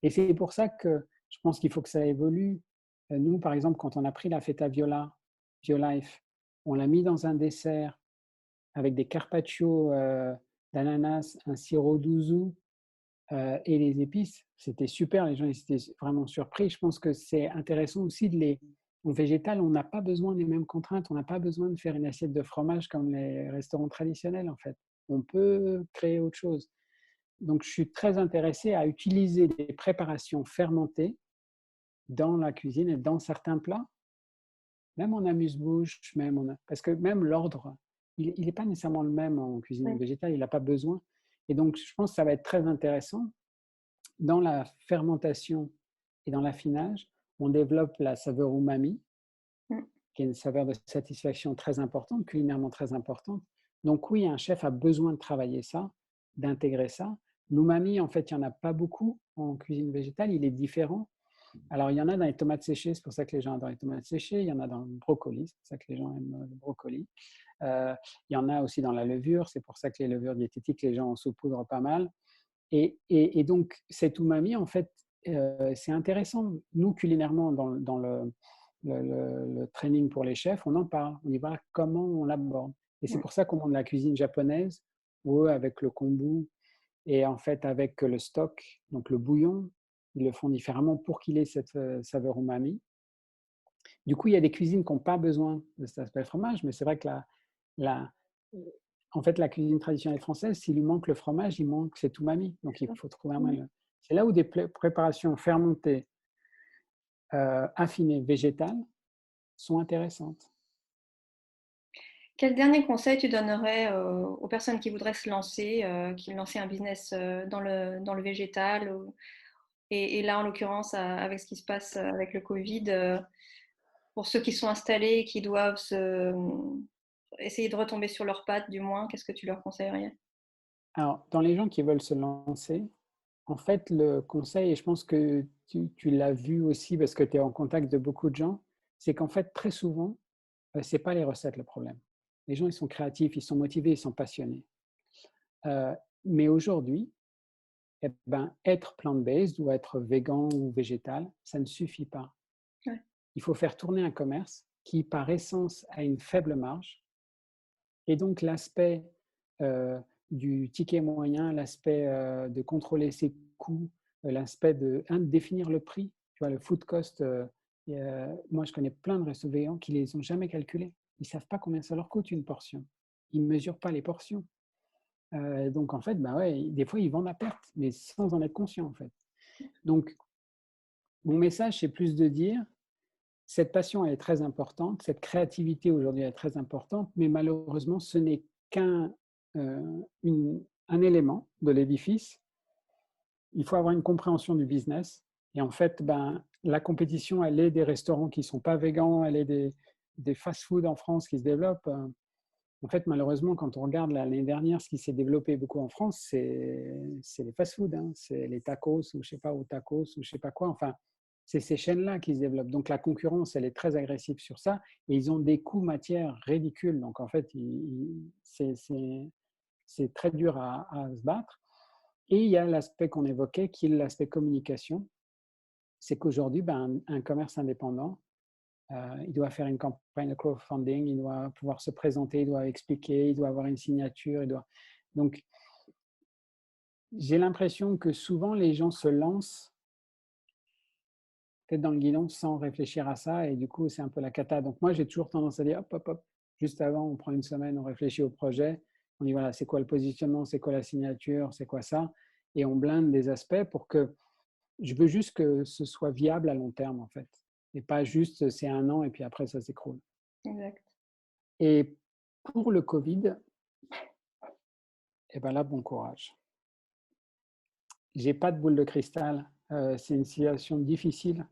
Et c'est pour ça que je pense qu'il faut que ça évolue. Nous, par exemple, quand on a pris la feta Viola, Violife, on l'a mis dans un dessert avec des carpaccio d'ananas, un sirop d'ouzo et les épices. C'était super, les gens ils étaient vraiment surpris. Je pense que c'est intéressant aussi de les. En végétal, on n'a pas besoin des mêmes contraintes, on n'a pas besoin de faire une assiette de fromage comme les restaurants traditionnels en fait. On peut créer autre chose. Donc je suis très intéressé à utiliser des préparations fermentées dans la cuisine et dans certains plats, même en amuse-bouche, parce que même l'ordre, il n'est pas nécessairement le même en cuisine Oui. végétale, il n'a pas besoin. Et donc, je pense que ça va être très intéressant. Dans la fermentation et dans l'affinage, on développe la saveur umami, Mm. qui est une saveur de satisfaction très importante, culinairement très importante. Donc oui, un chef a besoin de travailler ça, d'intégrer ça. L'umami, en fait, il n'y en a pas beaucoup en cuisine végétale, il est différent. Alors, il y en a dans les tomates séchées, c'est pour ça que les gens adorent les tomates séchées. Il y en a dans le brocoli, c'est pour ça que les gens aiment le brocoli. Il y en a aussi dans la levure, c'est pour ça que les levures diététiques, les gens en saupoudrent pas mal. Et donc, cet umami, en fait, c'est intéressant. Nous, culinairement, dans le training pour les chefs, on en parle. On y va comment on l'aborde. Et c'est Mm. pour ça qu'on monte la cuisine japonaise, où eux, avec le kombu, et en fait, avec le stock, donc le bouillon, ils le font différemment pour qu'il ait cette saveur umami. Du coup, il y a des cuisines qui n'ont pas besoin de cet aspect fromage, mais c'est vrai que la, en fait, la cuisine traditionnelle française, s'il lui manque le fromage, il manque cet umami. Donc, il faut trouver un Mm. moyen. C'est là où des préparations fermentées, affinées, végétales sont intéressantes. Quel dernier conseil tu donnerais aux personnes qui voudraient se lancer, qui lancer un business dans le végétal et là, en l'occurrence, avec ce qui se passe avec le Covid, pour ceux qui sont installés et qui doivent essayer de retomber sur leurs pattes, du moins, qu'est-ce que tu leur conseillerais? Alors, dans les gens qui veulent se lancer, en fait, le conseil, et je pense que tu l'as vu aussi parce que tu es en contact de beaucoup de gens, c'est qu'en fait, très souvent, ce n'est pas les recettes le problème. Les gens, ils sont créatifs, ils sont motivés, ils sont passionnés. Mais aujourd'hui, eh ben, être plant-based ou être végan ou végétal, ça ne suffit pas. Ouais. Il faut faire tourner un commerce qui, par essence, a une faible marge. Et donc, l'aspect du ticket moyen, l'aspect de contrôler ses coûts, l'aspect de définir le prix, tu vois, le food cost. Moi, je connais plein de restos végans qui ne les ont jamais calculés. Ils ne savent pas combien ça leur coûte une portion. Ils ne mesurent pas les portions. Donc, en fait, bah ouais, des fois, ils vendent à perte, mais sans en être conscients, en fait. Donc, mon message, c'est plus de dire, cette passion, elle est très importante, cette créativité aujourd'hui est très importante, mais malheureusement, ce n'est qu'un un élément de l'édifice. Il faut avoir une compréhension du business. Et en fait, ben, la compétition, elle est des restaurants qui ne sont pas végans, elle est des fast-food en France qui se développent. En fait, malheureusement, quand on regarde l'année dernière, ce qui s'est développé beaucoup en France, c'est les fast-food, hein. C'est les tacos ou je sais pas, ou tacos ou je sais pas quoi. Enfin, c'est ces chaînes-là qui se développent. Donc la concurrence, elle est très agressive sur ça et ils ont des coûts matières ridicules. Donc en fait, c'est très dur à se battre. Et il y a l'aspect qu'on évoquait qui est l'aspect communication. C'est qu'aujourd'hui, un commerce indépendant, il doit faire une campagne de crowdfunding, il doit pouvoir se présenter, il doit expliquer, il doit avoir une signature. Donc, j'ai l'impression que souvent les gens se lancent tête dans le guidon sans réfléchir à ça et du coup, c'est un peu la cata. Donc moi, j'ai toujours tendance à dire hop, hop, hop, juste avant, on prend une semaine, on réfléchit au projet, on dit voilà, c'est quoi le positionnement, c'est quoi la signature, c'est quoi ça, et on blinde des aspects pour que je veux juste que ce soit viable à long terme en fait, et pas juste c'est 1 an et puis après ça s'écroule. Exact. Et pour le Covid, eh ben là, bon courage. J'ai pas de boule de cristal. C'est une situation difficile.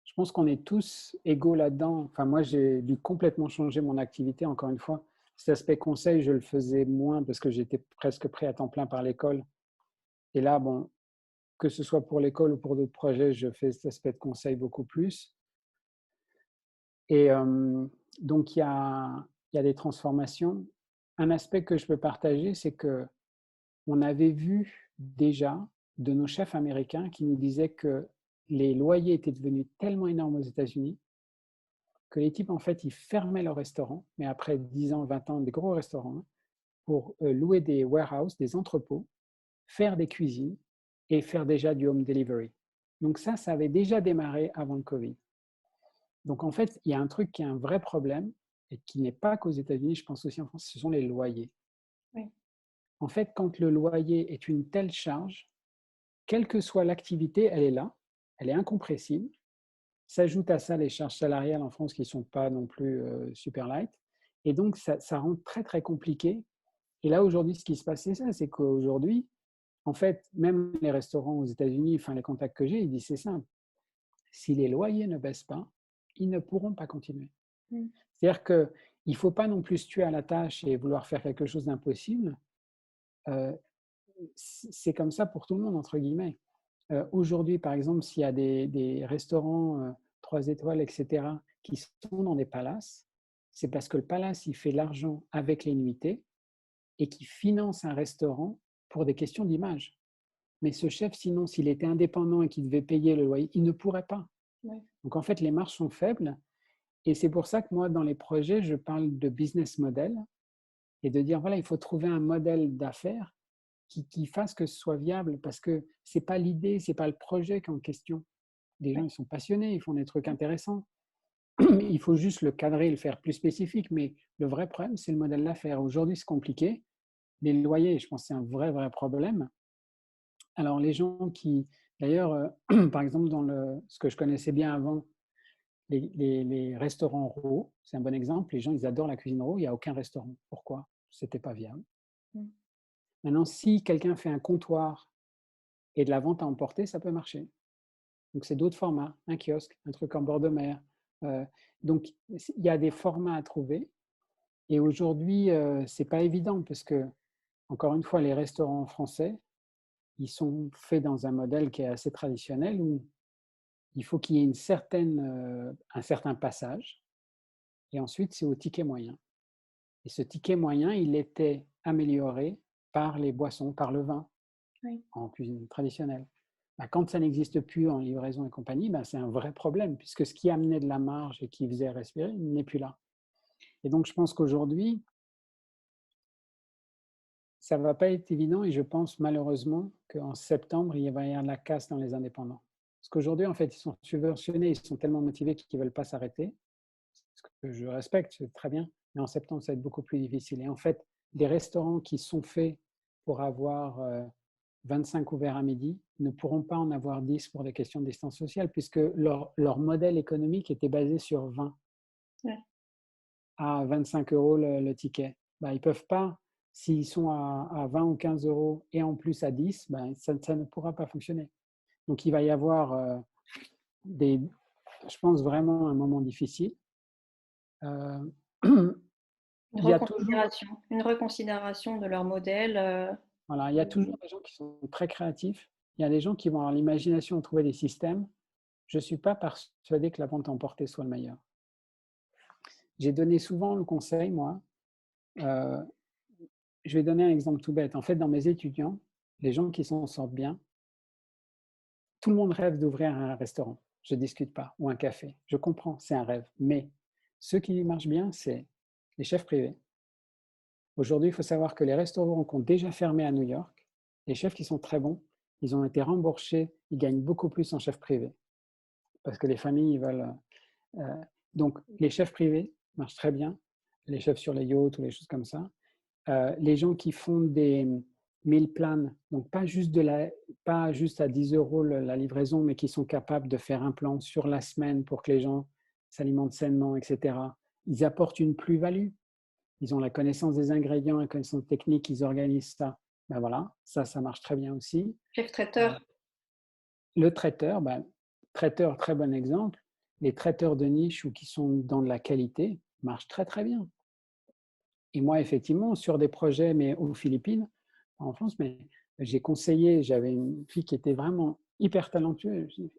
Je pense qu'on est tous égaux là-dedans. Enfin, moi, j'ai dû complètement changer mon activité. Encore une fois, cet aspect conseil, je le faisais moins parce que j'étais presque pris à temps plein par l'école. Et là, bon, que ce soit pour l'école ou pour d'autres projets, je fais cet aspect de conseil beaucoup plus. Et donc, il y a des transformations. Un aspect que je peux partager, c'est que on avait vu déjà de nos chefs américains qui nous disaient que les loyers étaient devenus tellement énormes aux États-Unis que les types, en fait, ils fermaient leurs restaurants, mais après 10 ans, 20 ans, des gros restaurants, hein, pour louer des warehouses, des entrepôts, faire des cuisines et faire déjà du home delivery. Donc ça avait déjà démarré avant le Covid. Donc en fait, il y a un truc qui est un vrai problème et qui n'est pas qu'aux États-Unis, je pense aussi en France, ce sont les loyers. Oui. En fait, quand le loyer est une telle charge, quelle que soit l'activité, elle est là, elle est incompressible. S'ajoutent à ça les charges salariales en France qui ne sont pas non plus super light. Et donc, ça rend très, très compliqué. Et là, aujourd'hui, ce qui se passe, c'est ça, c'est qu'aujourd'hui, en fait, même les restaurants aux États-Unis, enfin les contacts que j'ai, ils disent c'est simple. Si les loyers ne baissent pas, ils ne pourront pas continuer. Mm. C'est-à-dire qu'il ne faut pas non plus se tuer à la tâche et vouloir faire quelque chose d'impossible. C'est comme ça pour tout le monde, entre guillemets. Aujourd'hui, par exemple, s'il y a des restaurants 3 étoiles, etc., qui sont dans des palaces, c'est parce que le palace, il fait l'argent avec les nuitées et qui finance un restaurant pour des questions d'image. Mais ce chef, sinon, s'il était indépendant et qu'il devait payer le loyer, il ne pourrait pas. Ouais. Donc, en fait, les marges sont faibles. Et c'est pour ça que moi, dans les projets, je parle de business model et de dire, voilà, il faut trouver un modèle d'affaires qui fasse que ce soit viable, parce que ce n'est pas l'idée, ce n'est pas le projet qui est en question. Les gens, ils sont passionnés, ils font des trucs intéressants. Il faut juste le cadrer, le faire plus spécifique, mais le vrai problème, c'est le modèle d'affaires. Aujourd'hui, c'est compliqué. Les loyers, je pense que c'est un vrai, vrai problème. Alors, les gens qui, d'ailleurs, par exemple, ce que je connaissais bien avant, les restaurants RAW, c'est un bon exemple. Les gens, ils adorent la cuisine RAW, il n'y a aucun restaurant. Pourquoi? C'était pas viable. Mm. Maintenant, si quelqu'un fait un comptoir et de la vente à emporter, ça peut marcher. Donc, c'est d'autres formats, un kiosque, un truc en bord de mer. Donc, il y a des formats à trouver. Et aujourd'hui, ce n'est pas évident parce que, encore une fois, les restaurants français, ils sont faits dans un modèle qui est assez traditionnel où il faut qu'il y ait un certain passage. Et ensuite, c'est au ticket moyen. Et ce ticket moyen, il était amélioré par les boissons, par le vin, Oui. en cuisine traditionnelle. Quand ça n'existe plus en livraison et compagnie, c'est un vrai problème, puisque ce qui amenait de la marge et qui faisait respirer n'est plus là. Et donc, je pense qu'aujourd'hui, ça ne va pas être évident et je pense malheureusement qu'en septembre, il va y avoir de la casse dans les indépendants. Parce qu'aujourd'hui, en fait, ils sont subventionnés, ils sont tellement motivés qu'ils ne veulent pas s'arrêter, ce que je respecte, c'est très bien, mais en septembre, ça va être beaucoup plus difficile. Et en fait, des restaurants qui sont faits pour avoir 25 ouverts à midi ne pourront pas en avoir 10 pour des questions de distance sociale, puisque leur modèle économique était basé sur 20 Ouais. à 25 € le ticket. Ils ne peuvent pas, s'ils sont à 20 ou 15 € et en plus à 10, ça ne pourra pas fonctionner. Donc il va y avoir je pense vraiment un moment difficile. Il y a toujours, Une reconsidération de leur modèle. voilà, il y a toujours des gens qui sont très créatifs. Il y a des gens qui vont avoir l'imagination de trouver des systèmes. je ne suis pas persuadé que la vente emportée soit le meilleur. J'ai donné souvent le conseil, moi, euh, je vais donner un exemple tout bête. En fait, dans mes étudiants, les gens qui s'en sortent bien, tout le monde rêve d'ouvrir un restaurant. Je ne discute pas. Ou un café. Je comprends, c'est un rêve. Mais ceux qui marchent bien, c'est les chefs privés. Aujourd'hui, il faut savoir que les restaurants qui ont déjà fermé à New York, les chefs qui sont très bons, ils ont été rembauchés, ils gagnent beaucoup plus en chef privé. Parce que les familles, ils veulent… donc, les chefs privés marchent très bien. Les chefs sur les yachts ou les choses comme ça. Les gens qui font des meal plans, donc pas juste à 10 euros la livraison, mais qui sont capables de faire un plan sur la semaine pour que les gens s'alimentent sainement, etc. Ils apportent une plus-value. Ils ont la connaissance des ingrédients, la connaissance technique, ils organisent ça. Ben voilà, ça marche très bien aussi. Chef traiteur. Le traiteur, traiteur, très bon exemple. Les traiteurs de niche ou qui sont dans de la qualité marchent très très bien. Et moi, effectivement, sur des projets, mais aux Philippines, pas en France, mais j'ai conseillé, j'avais une fille qui était vraiment hyper talentueuse. Je dis,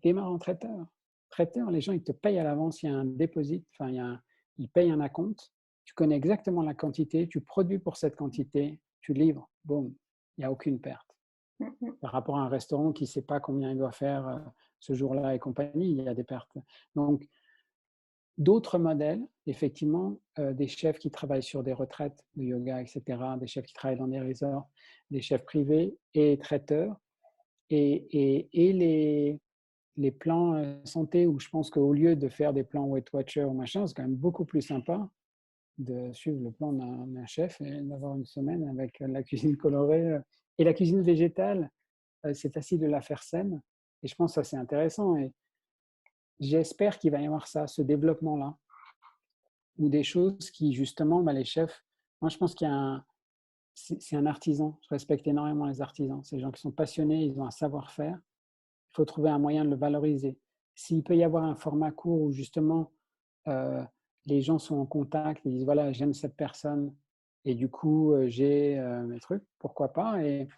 démarre en traiteur. Traiteur, les gens, ils te payent à l'avance, il y a un déposit, enfin, ils payent un acompte, tu connais exactement la quantité, tu produis pour cette quantité, tu livres, boum, il n'y a aucune perte. Par rapport à un restaurant qui ne sait pas combien il doit faire ce jour-là et compagnie, il y a des pertes. Donc, d'autres modèles, effectivement, des chefs qui travaillent sur des retraites de yoga, etc., des chefs qui travaillent dans des resorts, des chefs privés et traiteurs, et les plans santé où je pense qu'au lieu de faire des plans Weight Watcher ou machin, c'est quand même beaucoup plus sympa de suivre le plan d'un chef et d'avoir une semaine avec la cuisine colorée. Et la cuisine végétale, c'est facile de la faire saine. Et je pense que ça, c'est intéressant. Et j'espère qu'il va y avoir ça, ce développement-là. Ou des choses qui, justement, les chefs, moi, je pense qu'il y a c'est un artisan. Je respecte énormément les artisans. C'est des gens qui sont passionnés, ils ont un savoir-faire. Il faut trouver un moyen de le valoriser. S'il peut y avoir un format court où, justement, euh, les gens sont en contact, ils disent, voilà, j'aime cette personne, et du coup, j'ai mes trucs, pourquoi pas. Et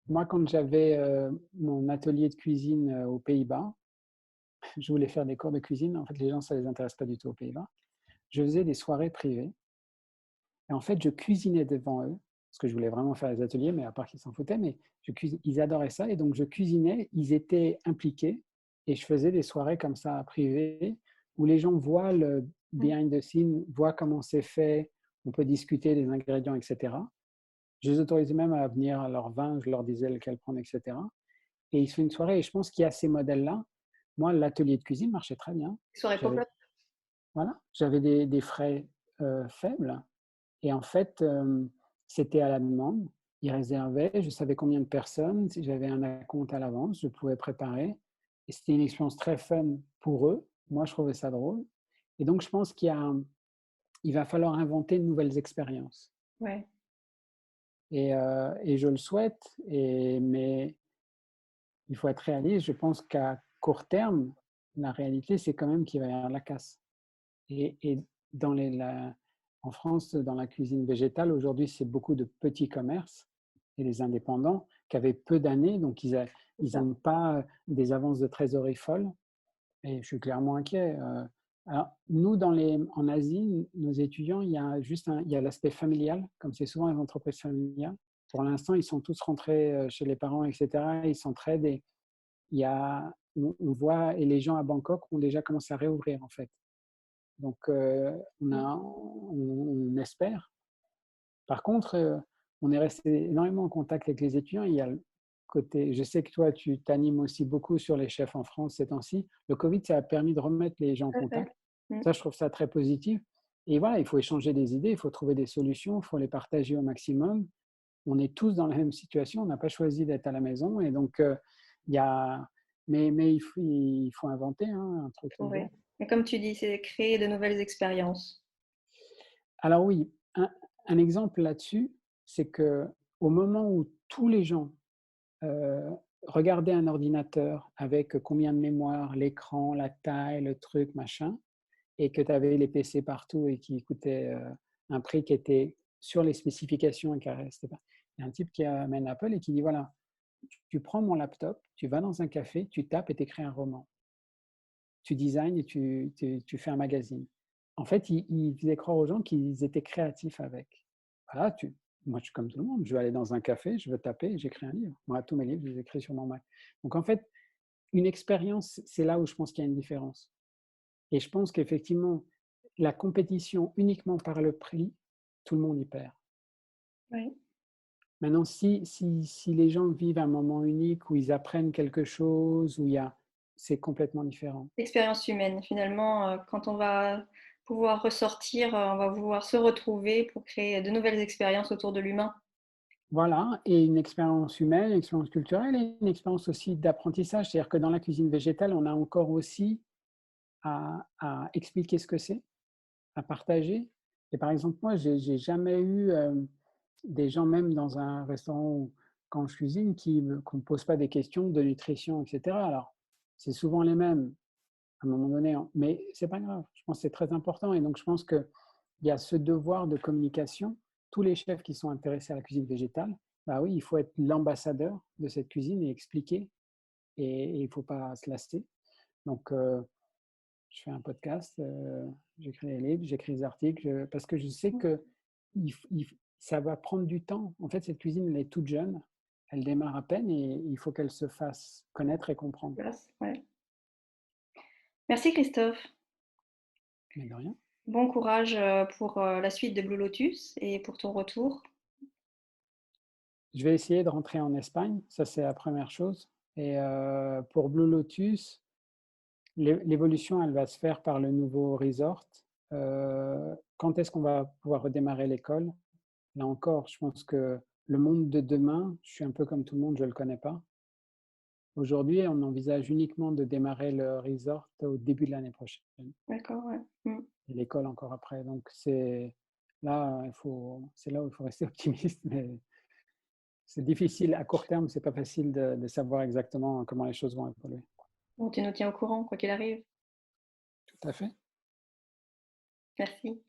moi, quand j'avais mon atelier de cuisine aux Pays-Bas, je voulais faire des cours de cuisine. En fait, les gens, ça ne les intéresse pas du tout aux Pays-Bas. Je faisais des soirées privées. Et en fait, je cuisinais devant eux, parce que je voulais vraiment faire les ateliers, mais à part qu'ils s'en foutaient, mais ils adoraient ça. Et donc, je cuisinais, ils étaient impliqués, et je faisais des soirées comme ça, privées, où les gens voient le behind the scene, voient comment c'est fait, on peut discuter des ingrédients, etc. Je les autorisais même à venir à leur vin, je leur disais lequel prendre, etc. Et ils se font une soirée, et je pense qu'il y a ces modèles-là. Moi, l'atelier de cuisine marchait très bien. Soirée pop-up. Voilà, j'avais des frais faibles. Et en fait, c'était à la demande. Ils réservaient, je savais combien de personnes, si j'avais un acompte à l'avance, je pouvais préparer. Et c'était une expérience très fun pour eux. Moi, je trouvais ça drôle. Et donc, je pense il va falloir inventer de nouvelles expériences. Ouais. Et je le souhaite, mais il faut être réaliste. Je pense qu'à court terme, la réalité, c'est quand même qu'il va y avoir la casse. Et dans en France, dans la cuisine végétale, aujourd'hui, c'est beaucoup de petits commerces et les indépendants qui avaient peu d'années, donc ils n'ont pas des avances de trésorerie folles. Et je suis clairement inquiet. Alors, nous, en Asie, nos étudiants, il y a il y a l'aspect familial, comme c'est souvent les entreprises familiales. Pour l'instant, ils sont tous rentrés chez les parents, etc. Ils s'entraident et on voit, et les gens à Bangkok ont déjà commencé à réouvrir, en fait. Donc, on espère. Par contre, on est resté énormément en contact avec les étudiants. Il y a le côté, je sais que toi, tu t'animes aussi beaucoup sur les chefs en France ces temps-ci. Le Covid, ça a permis de remettre les gens en contact. Ça, je trouve ça très positif. Et voilà, il faut échanger des idées, il faut trouver des solutions, il faut les partager au maximum. On est tous dans la même situation, on n'a pas choisi d'être à la maison. Et donc, il y a… mais il faut inventer un truc nouveau. Et comme tu dis, c'est créer de nouvelles expériences. Alors oui, un exemple là-dessus, c'est qu'au moment où tous les gens regardaient un ordinateur avec combien de mémoire, l'écran, la taille, le truc, machin, et que tu avais les PC partout et qui coûtaient un prix qui était sur les spécifications et qui restait pas. Il y a un type qui amène Apple et qui dit, voilà, tu prends mon laptop, tu vas dans un café, tu tapes et tu écris un roman. Tu designs et tu fais un magazine. En fait, ils faisaient croire aux gens qu'ils étaient créatifs avec. Voilà, moi, je suis comme tout le monde. Je vais aller dans un café, je veux taper, j'écris un livre. Moi, tous mes livres, je les écris sur mon Mac. Donc, en fait, une expérience, c'est là où je pense qu'il y a une différence. Et je pense qu'effectivement, la compétition uniquement par le prix, tout le monde y perd. Oui. Maintenant, si les gens vivent un moment unique où ils apprennent quelque chose, c'est complètement différent. L'expérience humaine, finalement, quand on va pouvoir ressortir, on va vouloir se retrouver pour créer de nouvelles expériences autour de l'humain. Voilà, et une expérience humaine, une expérience culturelle et une expérience aussi d'apprentissage. C'est-à-dire que dans la cuisine végétale, on a encore aussi à expliquer ce que c'est, à partager. Et par exemple, moi, j'ai jamais eu des gens, même dans un restaurant quand je cuisine, qui ne me posent pas des questions de nutrition, etc. Alors, c'est souvent les mêmes à un moment donné, hein, mais c'est pas grave. Je pense que c'est très important. Et donc, je pense qu'il y a ce devoir de communication. Tous les chefs qui sont intéressés à la cuisine végétale, bah oui, il faut être l'ambassadeur de cette cuisine et expliquer. Et il ne faut pas se lasser. Donc, je fais un podcast, j'écris des livres, j'écris des articles, parce que je sais que ça va prendre du temps. En fait, cette cuisine, elle est toute jeune, elle démarre à peine et il faut qu'elle se fasse connaître et comprendre. Place, ouais. Merci Christophe. Mais de rien. Bon courage pour la suite de Blue Lotus et pour ton retour. Je vais essayer de rentrer en Espagne, ça c'est la première chose. Et pour Blue Lotus, l'évolution, elle va se faire par le nouveau resort. Quand est-ce qu'on va pouvoir redémarrer l'école? Là encore, je pense que le monde de demain, je suis un peu comme tout le monde, je ne le connais pas. Aujourd'hui, on envisage uniquement de démarrer le resort au début de l'année prochaine D'accord, ouais. et l'école encore après. Donc c'est là, c'est là où il faut rester optimiste, mais c'est difficile à court terme, c'est pas facile de savoir exactement comment les choses vont évoluer. Bon, tu nous tiens au courant, quoi qu'il arrive. Tout à fait. Merci.